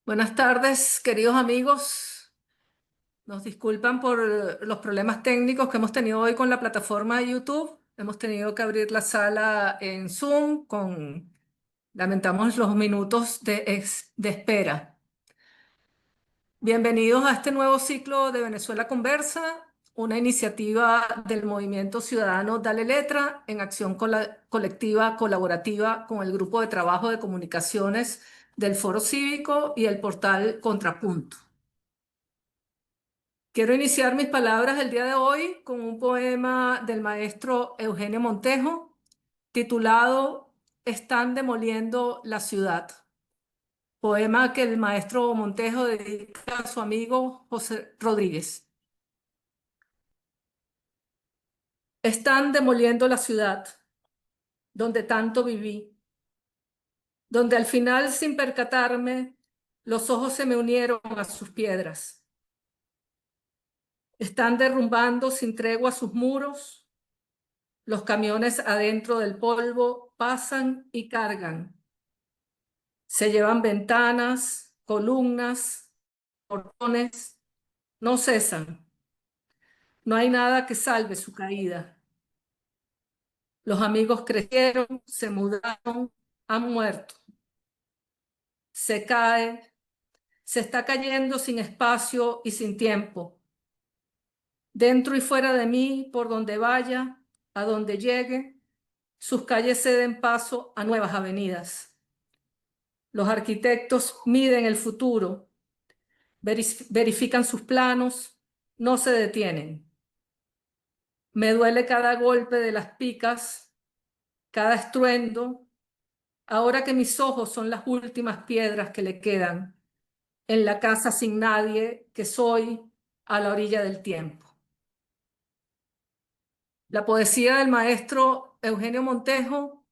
Buenas tardes, queridos amigos. Nos disculpan por los problemas técnicos que hemos tenido hoy con la plataforma de YouTube. Hemos tenido que abrir la sala en Zoom lamentamos los minutos de espera. Bienvenidos a este nuevo ciclo de Venezuela Conversa, una iniciativa del Movimiento Ciudadano Dale Letra en acción colectiva colaborativa con el Grupo de Trabajo de Comunicaciones del Foro Cívico y el portal Contrapunto. Quiero iniciar mis palabras el día de hoy con un poema del maestro Eugenio Montejo titulado Están demoliendo la ciudad. Poema que el maestro Montejo dedica a su amigo José Rodríguez. Están demoliendo la ciudad donde tanto viví, donde al final, sin percatarme, los ojos se me unieron a sus piedras. Están derrumbando sin tregua sus muros. Los camiones adentro del polvo pasan y cargan. Se llevan ventanas, columnas, portones, no cesan. No hay nada que salve su caída. Los amigos crecieron, se mudaron, han muerto. Se cae, se está cayendo sin espacio y sin tiempo. Dentro y fuera de mí, por donde vaya, a donde llegue, sus calles ceden paso a nuevas avenidas. Los arquitectos miden el futuro, verifican sus planos, no se detienen. Me duele cada golpe de las picas, cada estruendo, ahora que mis ojos son las últimas piedras que le quedan en la casa sin nadie que soy a la orilla del tiempo. La poesía del maestro Eugenio Montejo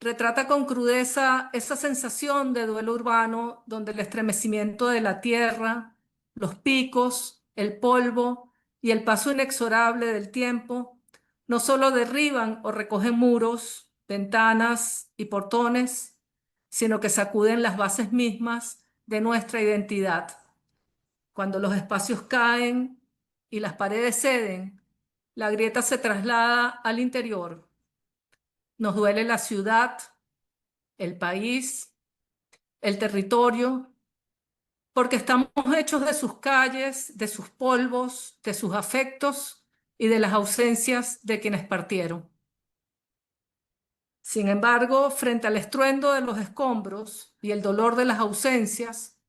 retrata con crudeza esa sensación de duelo urbano donde el estremecimiento de la tierra, los picos, el polvo y el paso inexorable del tiempo no solo derriban o recogen muros, ventanas y portones, sino que sacuden las bases mismas de nuestra identidad. Cuando los espacios caen y las paredes ceden, la grieta se traslada al interior. Nos duele la ciudad, el país, el territorio, porque estamos hechos de sus calles, de sus polvos, de sus afectos y de las ausencias de quienes partieron. Sin embargo, frente al estruendo de los escombros y el dolor de las ausencias,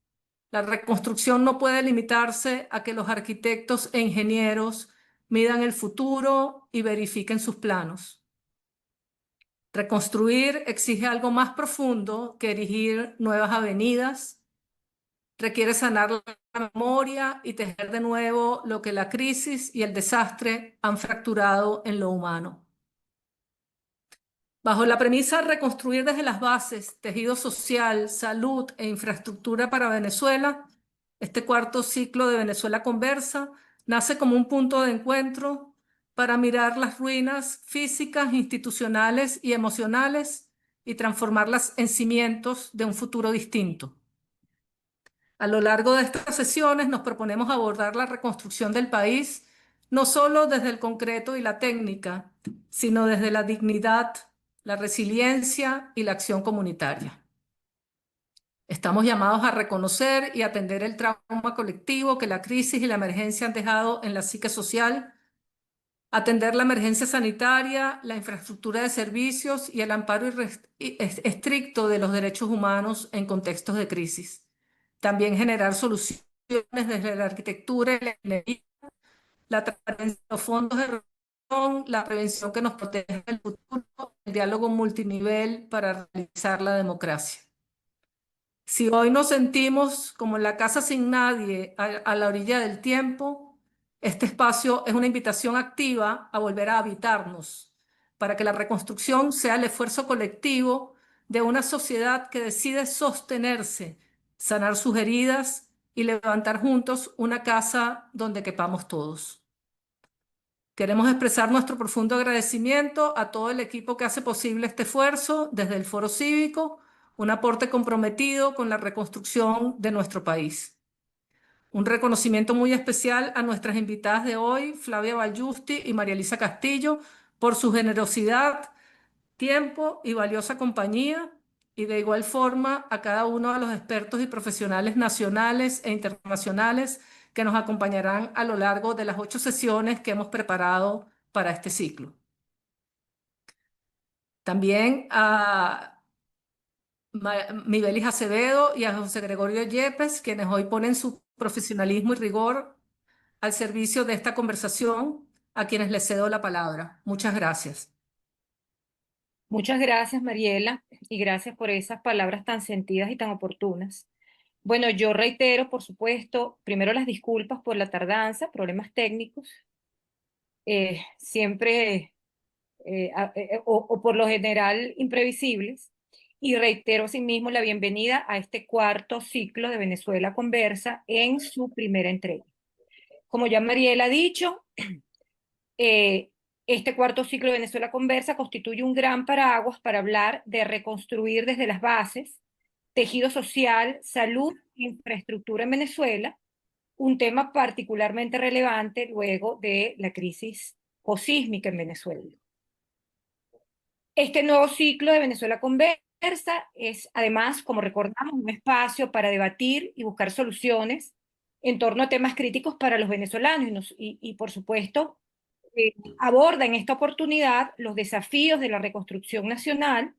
la reconstrucción no puede limitarse a que los arquitectos e ingenieros midan el futuro y verifiquen sus planos. Reconstruir exige algo más profundo que erigir nuevas avenidas. Requiere sanar la memoria y tejer de nuevo lo que la crisis y el desastre han fracturado en lo humano. Bajo la premisa de reconstruir desde las bases tejido social, salud e infraestructura para Venezuela, este cuarto ciclo de Venezuela Conversa nace como un punto de encuentro para mirar las ruinas físicas, institucionales y emocionales y transformarlas en cimientos de un futuro distinto. A lo largo de estas sesiones nos proponemos abordar la reconstrucción del país no solo desde el concreto y la técnica, sino desde la dignidad, la resiliencia y la acción comunitaria. Estamos llamados a reconocer y atender el trauma colectivo que la crisis y la emergencia han dejado en la psique social, atender la emergencia sanitaria, la infraestructura de servicios y el amparo estricto de los derechos humanos en contextos de crisis. También generar soluciones desde la arquitectura y la ingeniería, la transparencia de los fondos de región, la prevención que nos protege del futuro, el diálogo multinivel para realizar la democracia. Si hoy nos sentimos como en la casa sin nadie a la orilla del tiempo, este espacio es una invitación activa a volver a habitarnos, para que la reconstrucción sea el esfuerzo colectivo de una sociedad que decide sostenerse, sanar sus heridas y levantar juntos una casa donde quepamos todos. Queremos expresar nuestro profundo agradecimiento a todo el equipo que hace posible este esfuerzo desde el Foro Cívico, un aporte comprometido con la reconstrucción de nuestro país. Un reconocimiento muy especial a nuestras invitadas de hoy, Flavia Valjusti y María Elisa Castillo, por su generosidad, tiempo y valiosa compañía, y de igual forma a cada uno de los expertos y profesionales nacionales e internacionales que nos acompañarán a lo largo de las 8 sesiones que hemos preparado para este ciclo. También a Mibelis Acevedo y a José Gregorio Yepes, quienes hoy ponen su profesionalismo y rigor al servicio de esta conversación, a quienes les cedo la palabra. Muchas gracias. Muchas gracias, Mariela, y gracias por esas palabras tan sentidas y tan oportunas. Bueno, yo reitero, por supuesto, primero las disculpas por la tardanza, problemas técnicos, siempre o por lo general imprevisibles, y reitero asimismo la bienvenida a este cuarto ciclo de Venezuela Conversa en su primera entrega. Como ya Mariela ha dicho, eh, este cuarto ciclo de Venezuela Conversa constituye un gran paraguas para hablar de reconstruir desde las bases tejido social, salud e infraestructura en Venezuela, un tema particularmente relevante luego de la crisis posísmica en Venezuela. Este nuevo ciclo de Venezuela Conversa es además, como recordamos, un espacio para debatir y buscar soluciones en torno a temas críticos para los venezolanos y por supuesto, aborda en esta oportunidad los desafíos de la reconstrucción nacional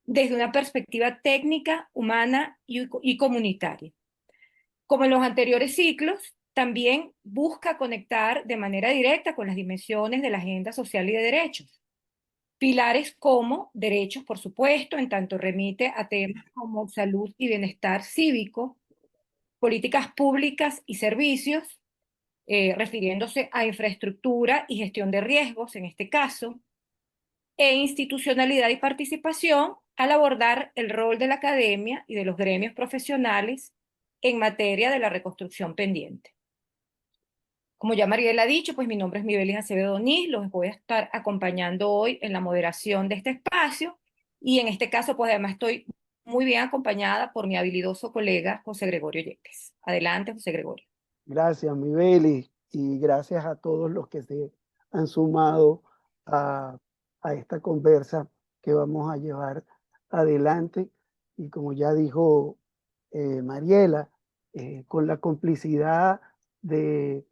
desde una perspectiva técnica, humana y comunitaria. Como en los anteriores ciclos, también busca conectar de manera directa con las dimensiones de la agenda social y de derechos. Pilares como derechos, por supuesto, en tanto remite a temas como salud y bienestar cívico, políticas públicas y servicios, refiriéndose a infraestructura y gestión de riesgos en este caso, e institucionalidad y participación al abordar el rol de la academia y de los gremios profesionales en materia de la reconstrucción pendiente. Como ya Mariela ha dicho, pues mi nombre es Mibelis Acevedo Onís, los voy a estar acompañando hoy en la moderación de este espacio y en este caso pues además estoy muy bien acompañada por mi habilidoso colega José Gregorio Yepes. Adelante, José Gregorio. Gracias, Mibeli, y gracias a todos los que se han sumado a, a esta conversa que vamos a llevar adelante. Y como ya dijo Mariela, con la complicidad de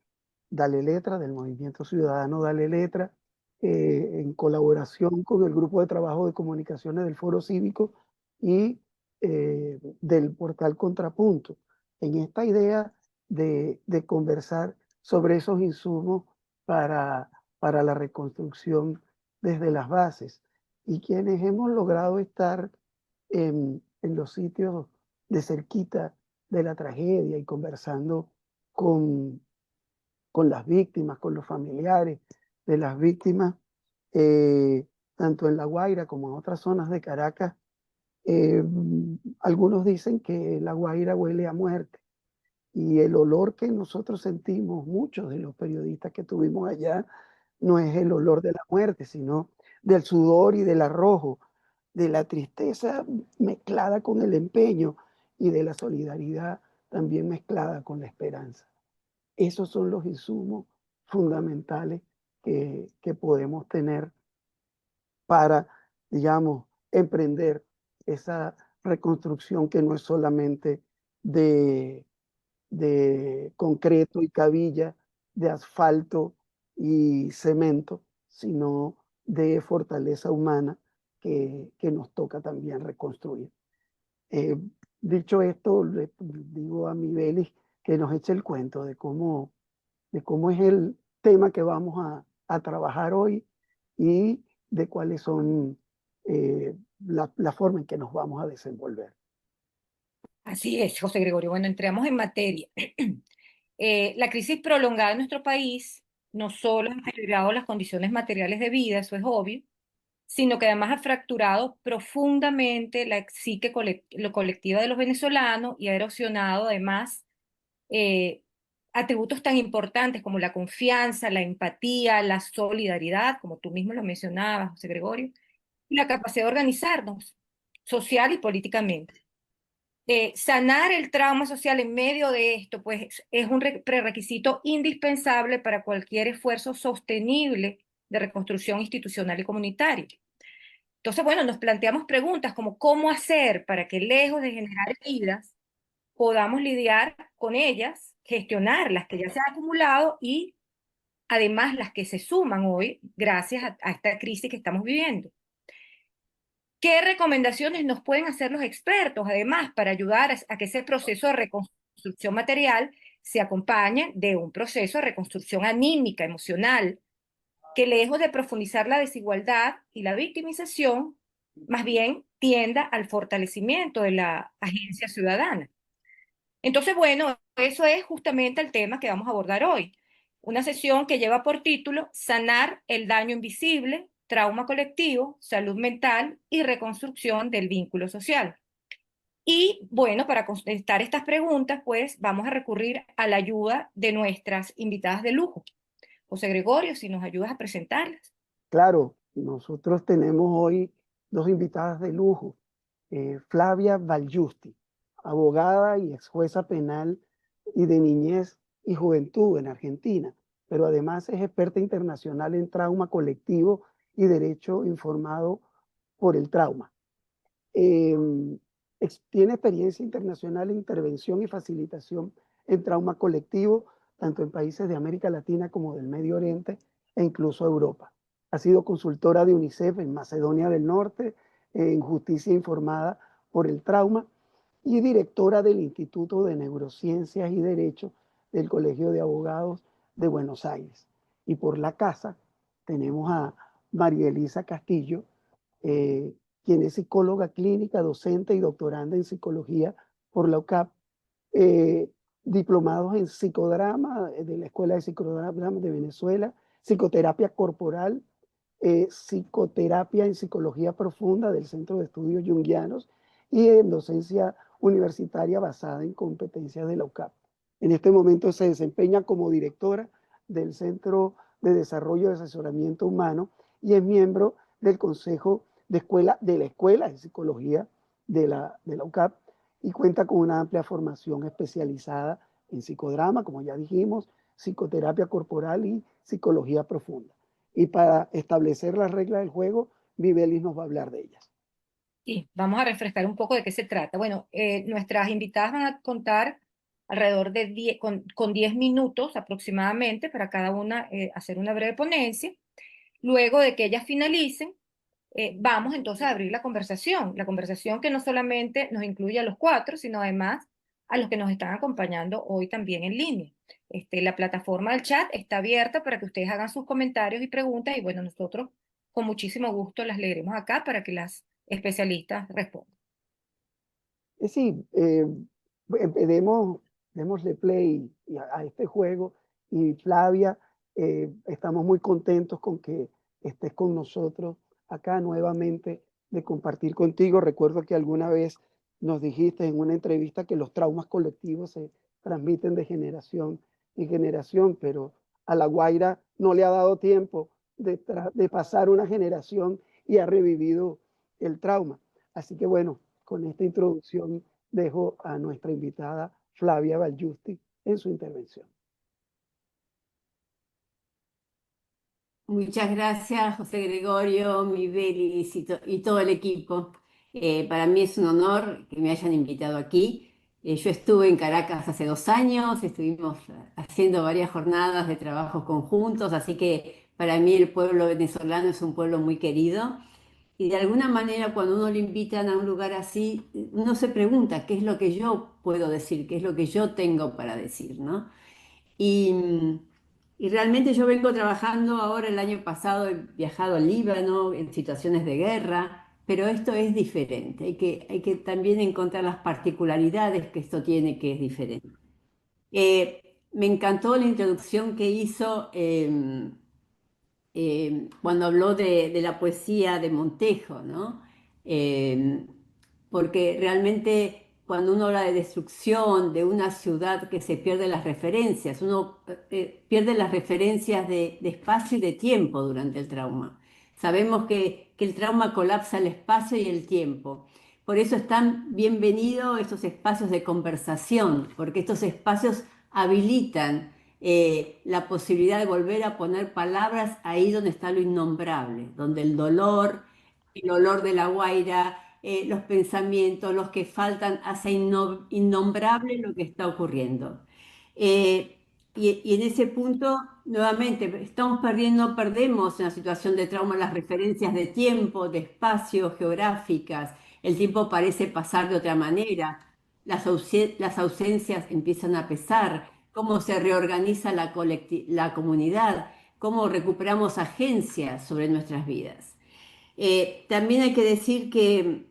Dale Letra, del Movimiento Ciudadano Dale Letra, en colaboración con el Grupo de Trabajo de Comunicaciones del Foro Cívico y del portal Contrapunto, en esta idea de conversar sobre esos insumos para la reconstrucción desde las bases. Y quienes hemos logrado estar en los sitios de cerquita de la tragedia y conversando con, con las víctimas, con los familiares de las víctimas, tanto en La Guaira como en otras zonas de Caracas. Algunos dicen que La Guaira huele a muerte, y el olor que nosotros sentimos, muchos de los periodistas que tuvimos allá, no es el olor de la muerte, sino del sudor y del arrojo, de la tristeza mezclada con el empeño y de la solidaridad también mezclada con la esperanza. Esos son los insumos fundamentales que podemos tener para, digamos, emprender esa reconstrucción que no es solamente de concreto y cabilla, de asfalto y cemento, sino de fortaleza humana que nos toca también reconstruir. Eh, Dicho esto, le digo a Mibelis que nos eche el cuento de cómo es el tema que vamos a trabajar hoy y de cuáles son la forma en que nos vamos a desenvolver. Así es, José Gregorio. Bueno, entramos en materia. La crisis prolongada en nuestro país no solo ha deteriorado las condiciones materiales de vida, eso es obvio, sino que además ha fracturado profundamente la psique colectiva de los venezolanos y ha erosionado además eh, atributos tan importantes como la confianza, la empatía, la solidaridad, como tú mismo lo mencionabas, José Gregorio, y la capacidad de organizarnos. social y políticamente. Sanar el trauma social en medio de esto, pues es un prerequisito indispensable para cualquier esfuerzo sostenible de reconstrucción institucional y comunitaria. Entonces, bueno, nos planteamos preguntas como cómo hacer para que lejos de generar heridas, podamos lidiar con ellas, gestionar las que ya se han acumulado y además las que se suman hoy gracias a esta crisis que estamos viviendo. ¿Qué recomendaciones nos pueden hacer los expertos, además, para ayudar a que ese proceso de reconstrucción material se acompañe de un proceso de reconstrucción anímica, emocional, que lejos de profundizar la desigualdad y la victimización, más bien tienda al fortalecimiento de la agencia ciudadana? Entonces, bueno, eso es justamente el tema que vamos a abordar hoy. Una sesión que lleva por título Sanar el daño invisible, trauma colectivo, salud mental y reconstrucción del vínculo social. Y bueno, para contestar estas preguntas, pues vamos a recurrir a la ayuda de nuestras invitadas de lujo. José Gregorio, si nos ayudas a presentarlas. Claro, nosotros tenemos hoy dos invitadas de lujo. Flavia Valjusti, abogada y ex jueza penal y de niñez y juventud en Argentina, pero además es experta internacional en trauma colectivo y derecho informado por el trauma. Tiene experiencia internacional en intervención y facilitación en trauma colectivo, tanto en países de América Latina como del Medio Oriente e incluso Europa. Ha sido consultora de UNICEF en Macedonia del Norte, en Justicia Informada por el Trauma, y directora del Instituto de Neurociencias y Derecho del Colegio de Abogados de Buenos Aires. Y por la casa tenemos a María Elisa Castillo, quien es psicóloga clínica, docente y doctoranda en psicología por la UCAP, diplomados en psicodrama de la Escuela de Psicodrama de Venezuela, psicoterapia corporal, psicoterapia en psicología profunda del Centro de Estudios Jungianos y en docencia universitaria basada en competencias de la UCAP. En este momento se desempeña como directora del Centro de Desarrollo y Asesoramiento Humano y es miembro del Consejo de la Escuela de Psicología de la UCAP y cuenta con una amplia formación especializada en psicodrama, como ya dijimos, psicoterapia corporal y psicología profunda. Y para establecer las reglas del juego, Vivelis nos va a hablar de ellas. Y vamos a refrescar un poco de qué se trata. Bueno, nuestras invitadas van a contar alrededor de 10, con 10 minutos aproximadamente para cada una hacer una breve ponencia. Luego de que ellas finalicen, vamos entonces a abrir la conversación que no solamente nos incluye a los cuatro, sino además a los que nos están acompañando hoy también en línea. La plataforma del chat está abierta para que ustedes hagan sus comentarios y preguntas y bueno, nosotros con muchísimo gusto las leeremos acá para que las especialistas respondan. Sí, démosle play a este juego y Flavia, estamos muy contentos con que estés con nosotros acá nuevamente de compartir contigo. Recuerdo que alguna vez nos dijiste en una entrevista que los traumas colectivos se transmiten de generación en generación, pero a La Guaira no le ha dado tiempo de pasar una generación y ha revivido el trauma. Así que bueno, con esta introducción dejo a nuestra invitada Flavia Valjusti en su intervención. Muchas gracias, José Gregorio, Mibelis y todo el equipo. Para mí es un honor que me hayan invitado aquí. Yo estuve en Caracas hace 2 años, estuvimos haciendo varias jornadas de trabajo conjuntos, así que para mí el pueblo venezolano es un pueblo muy querido. Y de alguna manera cuando uno le invitan a un lugar así, uno se pregunta qué es lo que yo puedo decir, qué es lo que yo tengo para decir, ¿no? Y realmente yo vengo trabajando ahora, el año pasado he viajado al Líbano en situaciones de guerra, pero esto es diferente, hay que también encontrar las particularidades que esto tiene, que es diferente. Me encantó la introducción que hizo cuando habló de la poesía de Montejo, ¿no? Porque realmente cuando uno habla de destrucción de una ciudad que se pierde las referencias, uno pierde las referencias de espacio y de tiempo durante el trauma. Sabemos que el trauma colapsa el espacio y el tiempo, por eso están bienvenidos estos espacios de conversación, porque estos espacios habilitan la posibilidad de volver a poner palabras ahí donde está lo innombrable, donde el dolor, el olor de la guaira, los pensamientos, los que faltan, hace innombrable lo que está ocurriendo. Eh, y en ese punto, nuevamente, estamos perdiendo, perdemos en la situación de trauma las referencias de tiempo, de espacio, geográficas. El tiempo parece pasar de otra manera. Las ausencias empiezan a pesar. Cómo se reorganiza la comunidad, cómo recuperamos agencia sobre nuestras vidas. También hay que decir que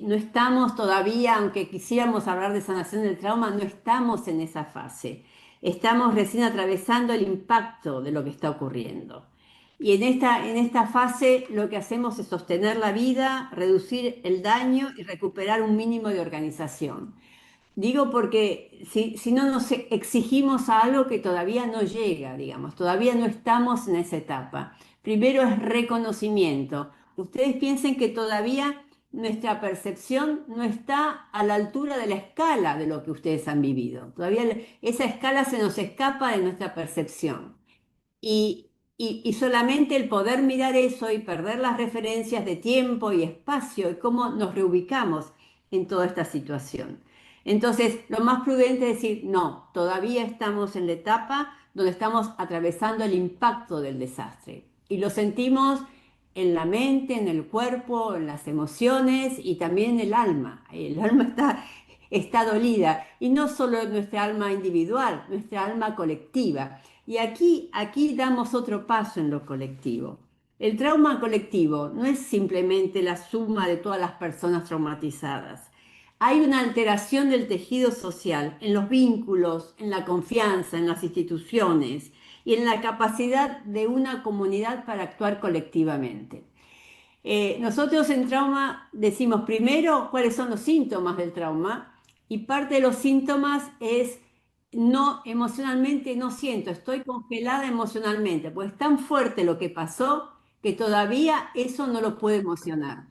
no estamos todavía, aunque quisiéramos hablar de sanación del trauma, no estamos en esa fase. Estamos recién atravesando el impacto de lo que está ocurriendo. Y en esta fase lo que hacemos es sostener la vida, reducir el daño y recuperar un mínimo de organización. Digo porque si no nos exigimos a algo que todavía no llega, digamos, todavía no estamos en esa etapa. Primero es reconocimiento. Ustedes piensen que todavía nuestra percepción no está a la altura de la escala de lo que ustedes han vivido. Todavía esa escala se nos escapa de nuestra percepción. Y, y solamente el poder mirar eso y perder las referencias de tiempo y espacio y cómo nos reubicamos en toda esta situación. Entonces, lo más prudente es decir, no, todavía estamos en la etapa donde estamos atravesando el impacto del desastre. Y lo sentimos en la mente, en el cuerpo, en las emociones y también en el alma. El alma está dolida. Y no solo nuestra alma individual, nuestra alma colectiva. Y aquí damos otro paso en lo colectivo. El trauma colectivo no es simplemente la suma de todas las personas traumatizadas. Hay una alteración del tejido social en los vínculos, en la confianza, en las instituciones y en la capacidad de una comunidad para actuar colectivamente. Nosotros en trauma decimos primero cuáles son los síntomas del trauma y parte de los síntomas es no emocionalmente no siento, estoy congelada emocionalmente, pues es tan fuerte lo que pasó que todavía eso no lo puedo emocionar.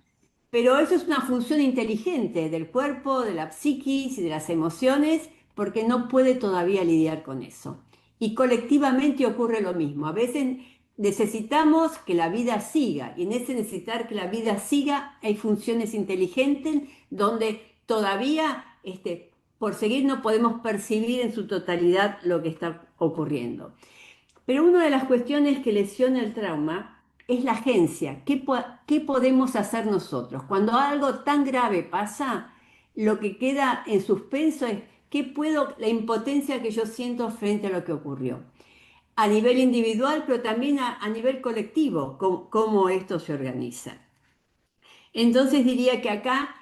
Pero eso es una función inteligente del cuerpo, de la psiquis y de las emociones, porque no puede todavía lidiar con eso. Y colectivamente ocurre lo mismo. A veces necesitamos que la vida siga, y en ese necesitar que la vida siga hay funciones inteligentes donde todavía por seguir no podemos percibir en su totalidad lo que está ocurriendo. Pero una de las cuestiones que lesiona el trauma es la agencia. ¿Qué podemos hacer nosotros? Cuando algo tan grave pasa, lo que queda en suspenso es la impotencia que yo siento frente a lo que ocurrió. A nivel individual, pero también a nivel colectivo, cómo esto se organiza. Entonces diría que acá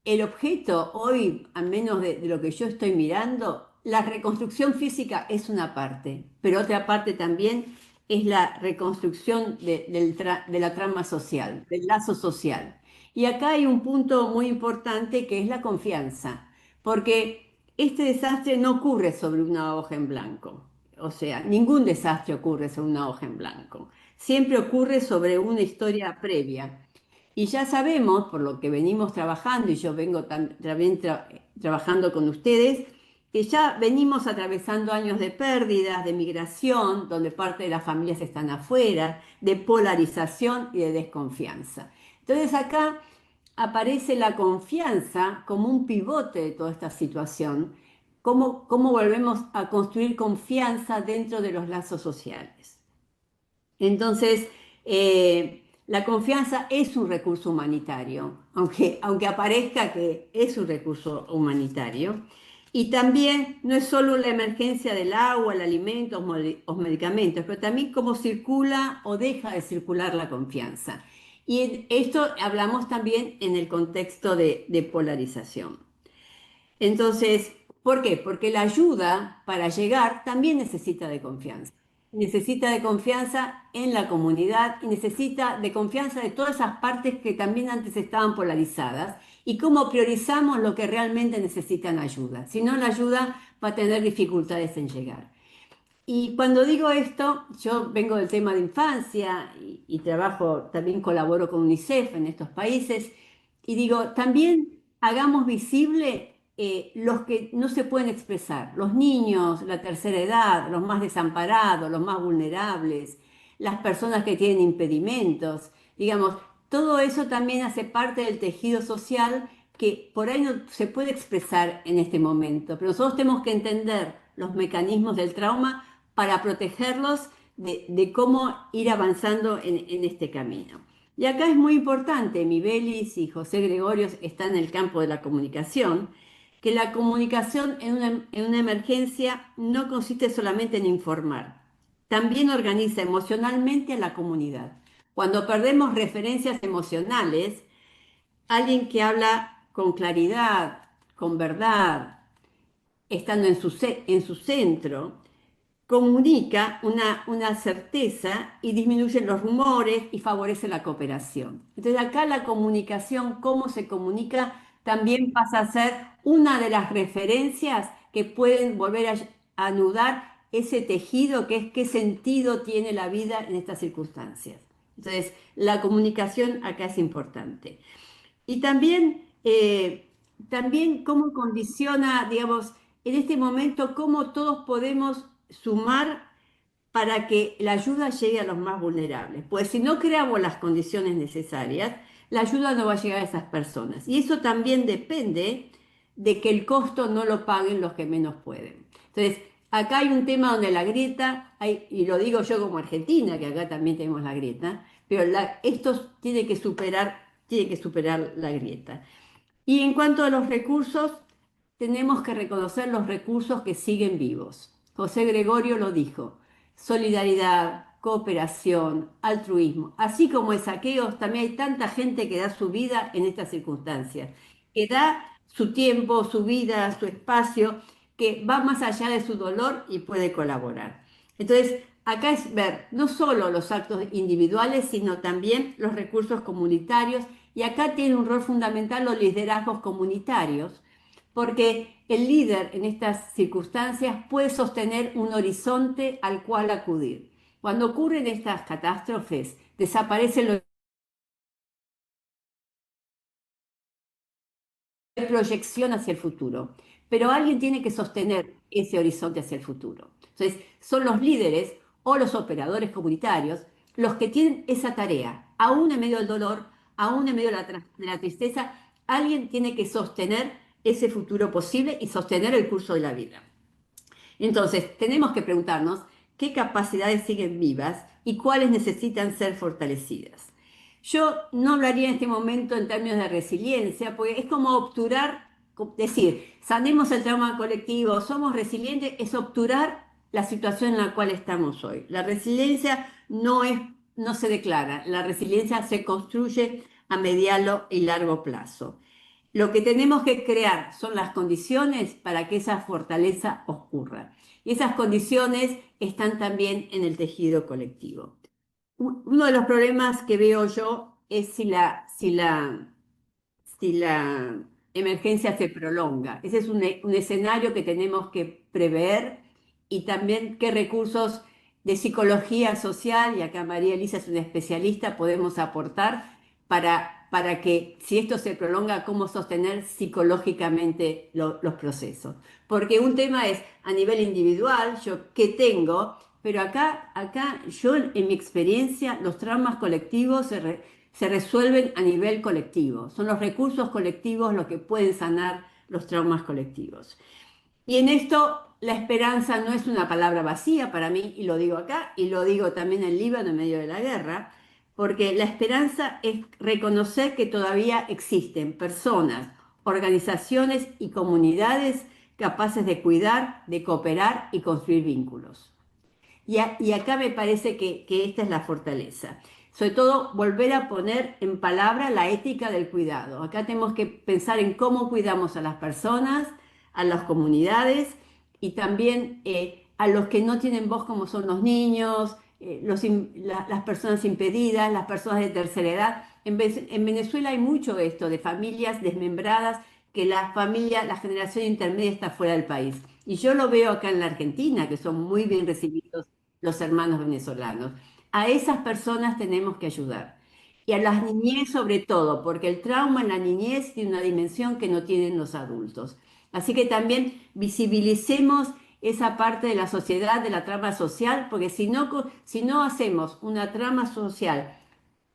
el objeto hoy, al menos de lo que yo estoy mirando, la reconstrucción física es una parte, pero otra parte también es la reconstrucción de la trama social, del lazo social. Y acá hay un punto muy importante que es la confianza, porque este desastre no ocurre sobre una hoja en blanco. O sea, ningún desastre ocurre sobre una hoja en blanco. Siempre ocurre sobre una historia previa. Y ya sabemos, por lo que venimos trabajando, y yo vengo también trabajando con ustedes, que ya venimos atravesando años de pérdidas, de migración, donde parte de las familias están afuera, de polarización y de desconfianza. Entonces acá aparece la confianza como un pivote de toda esta situación, cómo volvemos a construir confianza dentro de los lazos sociales. Entonces, la confianza es un recurso humanitario, aunque aparezca que es un recurso humanitario. Y también no es solo la emergencia del agua, el alimento o medicamentos, pero también cómo circula o deja de circular la confianza. Y esto hablamos también en el contexto de polarización. Entonces, ¿por qué? Porque la ayuda para llegar también necesita de confianza. Necesita de confianza en la comunidad y necesita de confianza de todas esas partes que también antes estaban polarizadas y cómo priorizamos lo que realmente necesitan ayuda. Si no, la ayuda va a tener dificultades en llegar. Y cuando digo esto, yo vengo del tema de infancia y trabajo, también colaboro con UNICEF en estos países. Y digo, también hagamos visible los que no se pueden expresar, los niños, la tercera edad, los más desamparados, los más vulnerables, las personas que tienen impedimentos. Digamos, todo eso también hace parte del tejido social que por ahí no se puede expresar en este momento, pero nosotros tenemos que entender los mecanismos del trauma para protegerlos de cómo ir avanzando en este camino. Y acá es muy importante, Mibelis y José Gregorio están en el campo de la comunicación, que la comunicación en una emergencia no consiste solamente en informar, también organiza emocionalmente a la comunidad. Cuando perdemos referencias emocionales, alguien que habla con claridad, con verdad, estando en su centro, comunica una certeza y disminuye los rumores y favorece la cooperación. Entonces acá la comunicación, cómo se comunica, también pasa a ser una de las referencias que pueden volver a anudar ese tejido que es qué sentido tiene la vida en estas circunstancias. Entonces la comunicación acá es importante. Y también cómo condiciona, digamos, en este momento, cómo todos podemos sumar para que la ayuda llegue a los más vulnerables. Pues si no creamos las condiciones necesarias, la ayuda no va a llegar a esas personas. Y eso también depende de que el costo no lo paguen los que menos pueden. Entonces, acá hay un tema donde la grieta, y lo digo yo como argentina, que acá también tenemos la grieta, pero esto tiene que superar la grieta. Y en cuanto a los recursos, tenemos que reconocer los recursos que siguen vivos. José Gregorio lo dijo: solidaridad, cooperación, altruismo. Así como hay saqueos, también hay tanta gente que da su vida en estas circunstancias, que da su tiempo, su vida, su espacio, que va más allá de su dolor y puede colaborar. Entonces, acá es ver no solo los actos individuales, sino también los recursos comunitarios. Y acá tiene un rol fundamental los liderazgos comunitarios, porque el líder en estas circunstancias puede sostener un horizonte al cual acudir. Cuando ocurren estas catástrofes, desaparecen los proyección hacia el futuro, pero alguien tiene que sostener ese horizonte hacia el futuro. Entonces, son los líderes o los operadores comunitarios los que tienen esa tarea, aún en medio del dolor, aún en medio de la tristeza, alguien tiene que sostener ese futuro posible y sostener el curso de la vida. Entonces, tenemos que preguntarnos qué capacidades siguen vivas y cuáles necesitan ser fortalecidas. Yo no hablaría en este momento en términos de resiliencia, porque es como obturar, decir, sanemos el trauma colectivo, somos resilientes, es obturar la situación en la cual estamos hoy. La resiliencia no se declara, la resiliencia se construye a mediano y largo plazo. Lo que tenemos que crear son las condiciones para que esa fortaleza ocurra. Y esas condiciones están también en el tejido colectivo. Uno de los problemas que veo yo es si la emergencia se prolonga. Ese es un escenario que tenemos que prever, y también qué recursos de psicología social, y acá María Elisa es una especialista, podemos aportar para que si esto se prolonga, cómo sostener psicológicamente los procesos. Porque un tema es a nivel individual, yo qué tengo, pero acá yo en mi experiencia, los traumas colectivos se resuelven a nivel colectivo. Son los recursos colectivos los que pueden sanar los traumas colectivos. Y en esto la esperanza no es una palabra vacía para mí, y lo digo acá, y lo digo también en Líbano en medio de la guerra, porque la esperanza es reconocer que todavía existen personas, organizaciones y comunidades capaces de cuidar, de cooperar y construir vínculos. Y acá me parece que esta es la fortaleza. Sobre todo, volver a poner en palabra la ética del cuidado. Acá tenemos que pensar en cómo cuidamos a las personas, a las comunidades, y también a los que no tienen voz, como son los niños, las personas impedidas, las personas de tercera edad. En Venezuela hay mucho esto de familias desmembradas, que la generación intermedia está fuera del país. Y yo lo veo acá en la Argentina, que son muy bien recibidos los hermanos venezolanos. A esas personas tenemos que ayudar. y a las niñez sobre todo, porque el trauma en la niñez tiene una dimensión que no tienen los adultos. Así que también visibilicemos esa parte de la sociedad, de la trama social, porque si no hacemos una trama social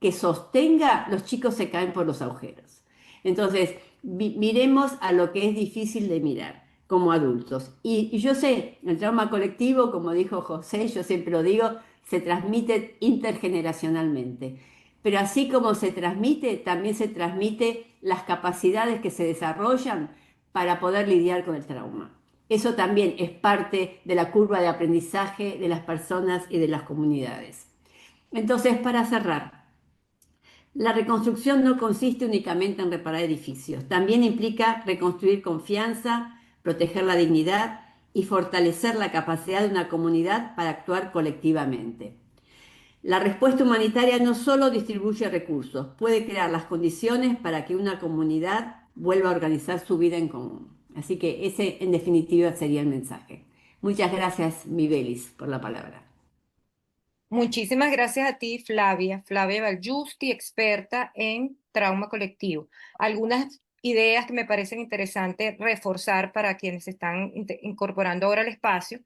que sostenga, los chicos se caen por los agujeros. Entonces, miremos a lo que es difícil de mirar como adultos. Y yo sé, el trauma colectivo, como dijo José, yo siempre lo digo, se transmite intergeneracionalmente. Pero así como se transmite, también se transmite las capacidades que se desarrollan para poder lidiar con el trauma. Eso también es parte de la curva de aprendizaje de las personas y de las comunidades. Entonces, para cerrar, la reconstrucción no consiste únicamente en reparar edificios, también implica reconstruir confianza, proteger la dignidad y fortalecer la capacidad de una comunidad para actuar colectivamente. La respuesta humanitaria no solo distribuye recursos, puede crear las condiciones para que una comunidad vuelva a organizar su vida en común. Así que ese, en definitiva, sería el mensaje. Muchas gracias, Mibelis, por la palabra. Muchísimas gracias a ti, Flavia. Flavia Valjusti, experta en trauma colectivo. Algunas ideas que me parecen interesantes reforzar para quienes se están incorporando ahora al espacio.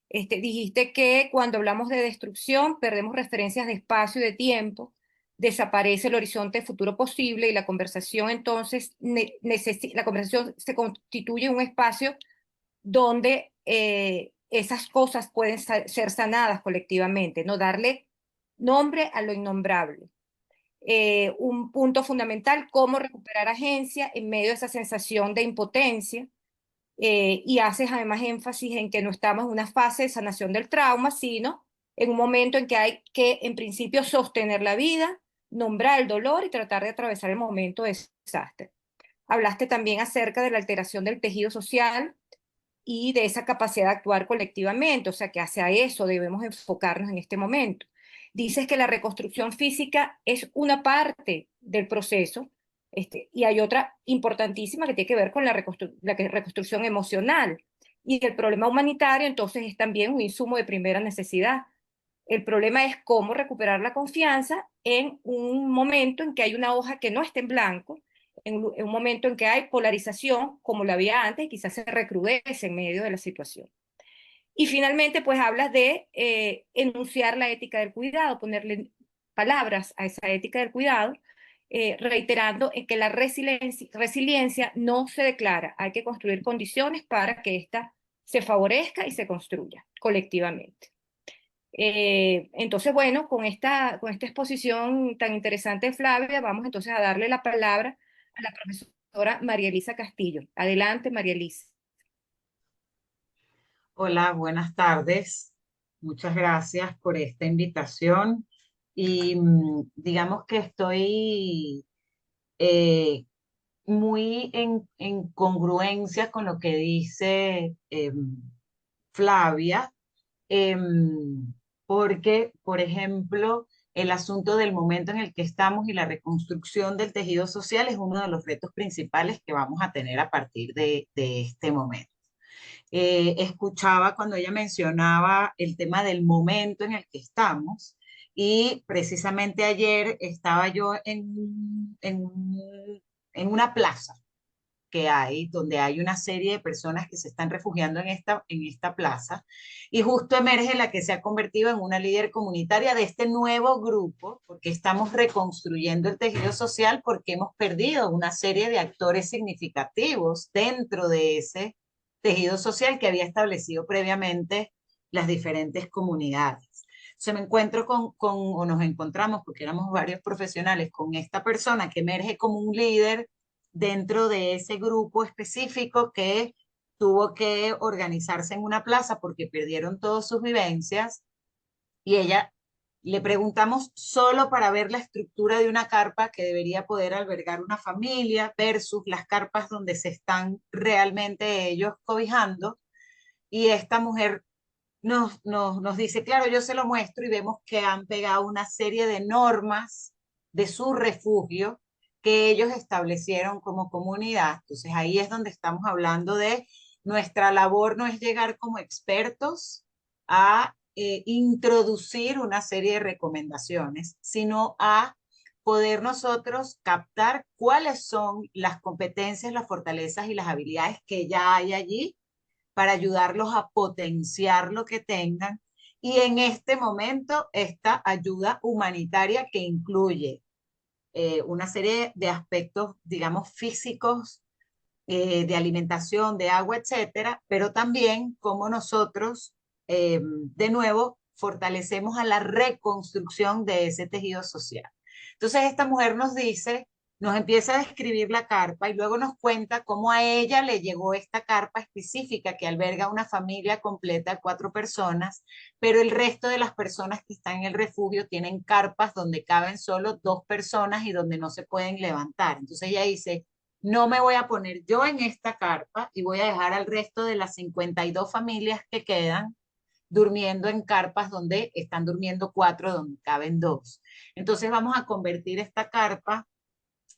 Dijiste que cuando hablamos de destrucción perdemos referencias de espacio y de tiempo, desaparece el horizonte de futuro posible y la conversación entonces, la conversación se constituye un espacio donde esas cosas pueden ser sanadas colectivamente, no darle nombre a lo innombrable. Un punto fundamental, cómo recuperar agencia en medio de esa sensación de impotencia. Y haces además énfasis en que no estamos en una fase de sanación del trauma, sino en un momento en que hay que, en principio, sostener la vida, nombrar el dolor y tratar de atravesar el momento de desastre. Hablaste también acerca de la alteración del tejido social y de esa capacidad de actuar colectivamente, o sea que hacia eso debemos enfocarnos en este momento. Dices que la reconstrucción física es una parte del proceso, y hay otra importantísima que tiene que ver con la reconstrucción emocional. Y el problema humanitario entonces es también un insumo de primera necesidad. El problema es cómo recuperar la confianza en un momento en que hay una hoja que no está en blanco, en un momento en que hay polarización, como la había antes, y quizás se recrudece en medio de la situación. Y finalmente, pues hablas de enunciar la ética del cuidado, ponerle palabras a esa ética del cuidado, reiterando en que la resiliencia no se declara, hay que construir condiciones para que ésta se favorezca y se construya colectivamente. Entonces, bueno, con esta exposición tan interesante de Flavia, vamos entonces a darle la palabra a la profesora María Elisa Castillo. Adelante, María Elisa. Hola, buenas tardes. Muchas gracias por esta invitación. Y digamos que estoy muy en congruencia con lo que dice Flavia, porque, por ejemplo, el asunto del momento en el que estamos y la reconstrucción del tejido social es uno de los retos principales que vamos a tener a partir de este momento. Escuchaba cuando ella mencionaba el tema del momento en el que estamos y precisamente ayer estaba yo en una plaza que hay, donde hay una serie de personas que se están refugiando en esta plaza, y justo emerge la que se ha convertido en una líder comunitaria de este nuevo grupo, porque estamos reconstruyendo el tejido social, porque hemos perdido una serie de actores significativos dentro de ese tejido social que había establecido previamente las diferentes comunidades. Se me encuentro o nos encontramos, porque éramos varios profesionales, con esta persona que emerge como un líder dentro de ese grupo específico que tuvo que organizarse en una plaza porque perdieron todas sus vivencias, y ella le preguntamos solo para ver la estructura de una carpa que debería poder albergar una familia versus las carpas donde se están realmente ellos cobijando, y esta mujer nos dice, claro, yo se lo muestro, y vemos que han pegado una serie de normas de su refugio que ellos establecieron como comunidad. Entonces ahí es donde estamos hablando de nuestra labor, no es llegar como expertos a introducir una serie de recomendaciones, sino a poder nosotros captar cuáles son las competencias, las fortalezas y las habilidades que ya hay allí para ayudarlos a potenciar lo que tengan. Y en este momento, esta ayuda humanitaria que incluye una serie de aspectos, digamos, físicos, de alimentación, de agua, etcétera, pero también cómo nosotros, de nuevo, fortalecemos a la reconstrucción de ese tejido social. Entonces, esta mujer nos dice, nos empieza a describir la carpa y luego nos cuenta cómo a ella le llegó esta carpa específica que alberga una familia completa de 4 personas, pero el resto de las personas que están en el refugio tienen carpas donde caben solo 2 personas y donde no se pueden levantar. Entonces ella dice, no me voy a poner yo en esta carpa y voy a dejar al resto de las 52 familias que quedan durmiendo en carpas donde están durmiendo 4, donde caben 2. Entonces vamos a convertir esta carpa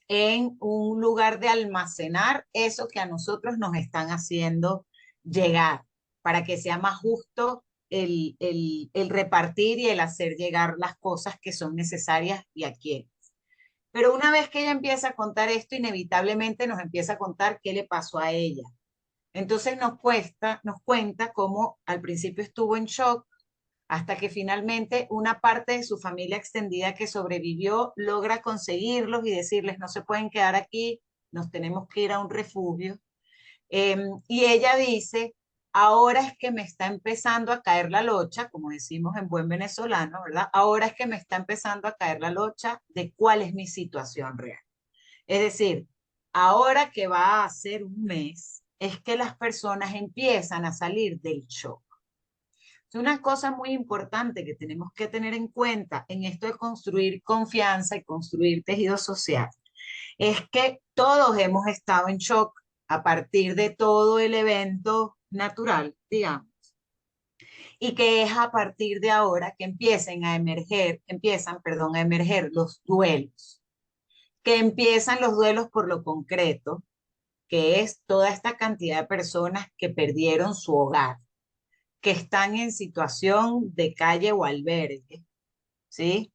en un lugar de almacenar eso que a nosotros nos están haciendo llegar, para que sea más justo el repartir y el hacer llegar las cosas que son necesarias y a quién. Pero una vez que ella empieza a contar esto, inevitablemente nos empieza a contar qué le pasó a ella. Entonces nos cuenta cómo al principio estuvo en shock, hasta que finalmente una parte de su familia extendida que sobrevivió logra conseguirlos y decirles, no se pueden quedar aquí, nos tenemos que ir a un refugio. Y ella dice, ahora es que me está empezando a caer la locha, como decimos en buen venezolano, ¿verdad? Ahora es que me está empezando a caer la locha de cuál es mi situación real. Es decir, ahora que va a ser un mes, es que las personas empiezan a salir del shock. Es una cosa muy importante que tenemos que tener en cuenta en esto de construir confianza y construir tejido social. Es que todos hemos estado en shock a partir de todo el evento natural, digamos, y que es a partir de ahora que empiezan, perdón, a emerger los duelos, que empiezan los duelos por lo concreto, que es toda esta cantidad de personas que perdieron su hogar, que están en situación de calle o albergue, ¿sí?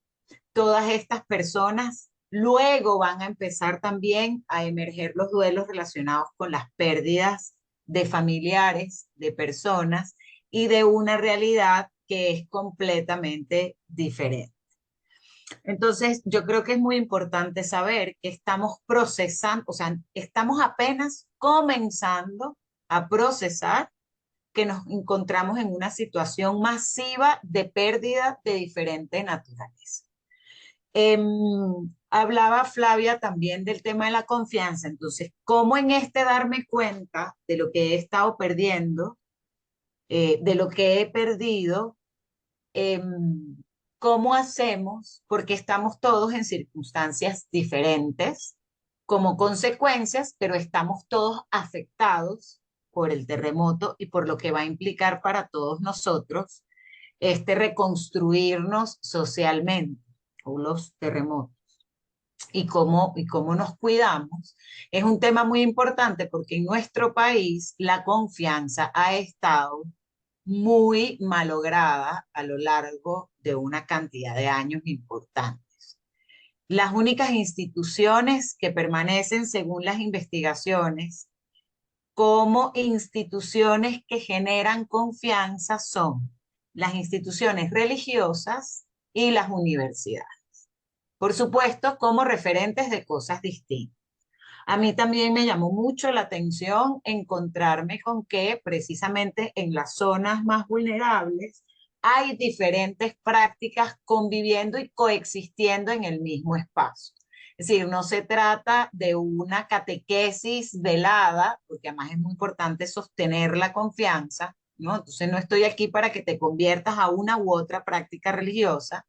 Todas estas personas luego van a empezar también a emerger los duelos relacionados con las pérdidas de familiares, de personas y de una realidad que es completamente diferente. Entonces, yo creo que es muy importante saber que estamos procesando, o sea, estamos apenas comenzando a procesar que nos encontramos en una situación masiva de pérdida de diferente naturaleza. Hablaba Flavia también del tema de la confianza. Entonces, ¿cómo en este darme cuenta de lo que he estado perdiendo, de lo que he perdido? ¿Cómo hacemos? Porque estamos todos en circunstancias diferentes como consecuencias, pero estamos todos afectados por el terremoto y por lo que va a implicar para todos nosotros este reconstruirnos socialmente o los terremotos. Y cómo nos cuidamos, es un tema muy importante porque en nuestro país la confianza ha estado muy malograda a lo largo de una cantidad de años importantes. Las únicas instituciones que permanecen, según las investigaciones, como instituciones que generan confianza son las instituciones religiosas y las universidades. Por supuesto, como referentes de cosas distintas. A mí también me llamó mucho la atención encontrarme con que precisamente en las zonas más vulnerables hay diferentes prácticas conviviendo y coexistiendo en el mismo espacio. Es decir, no se trata de una catequesis velada, porque además es muy importante sostener la confianza, ¿no? Entonces no estoy aquí para que te conviertas a una u otra práctica religiosa,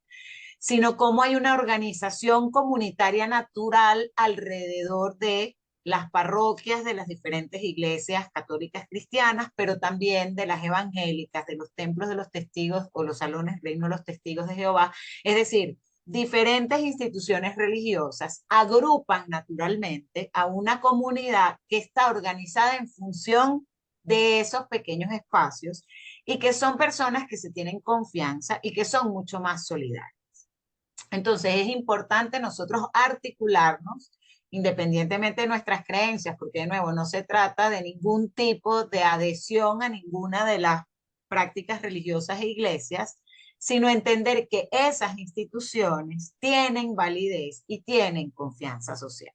sino cómo hay una organización comunitaria natural alrededor de las parroquias de las diferentes iglesias católicas cristianas, pero también de las evangélicas, de los templos de los testigos o los salones reino de los testigos de Jehová. Es decir, diferentes instituciones religiosas agrupan naturalmente a una comunidad que está organizada en función de esos pequeños espacios y que son personas que se tienen confianza y que son mucho más solidarias. Entonces es importante nosotros articularnos independientemente de nuestras creencias, porque de nuevo no se trata de ningún tipo de adhesión a ninguna de las prácticas religiosas e iglesias, sino entender que esas instituciones tienen validez y tienen confianza social.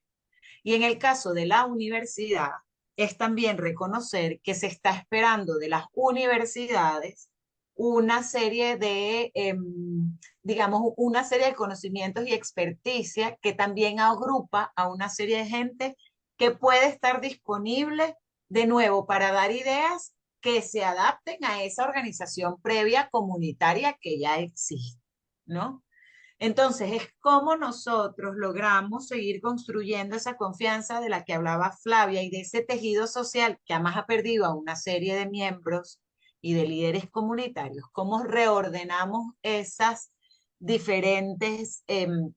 Y en el caso de la universidad, es también reconocer que se está esperando de las universidades una serie de, digamos, una serie de conocimientos y experticia que también agrupa a una serie de gente que puede estar disponible de nuevo para dar ideas que se adapten a esa organización previa comunitaria que ya existe, ¿no? Entonces, es cómo nosotros logramos seguir construyendo esa confianza de la que hablaba Flavia y de ese tejido social que además ha perdido a una serie de miembros y de líderes comunitarios, cómo reordenamos esas diferentes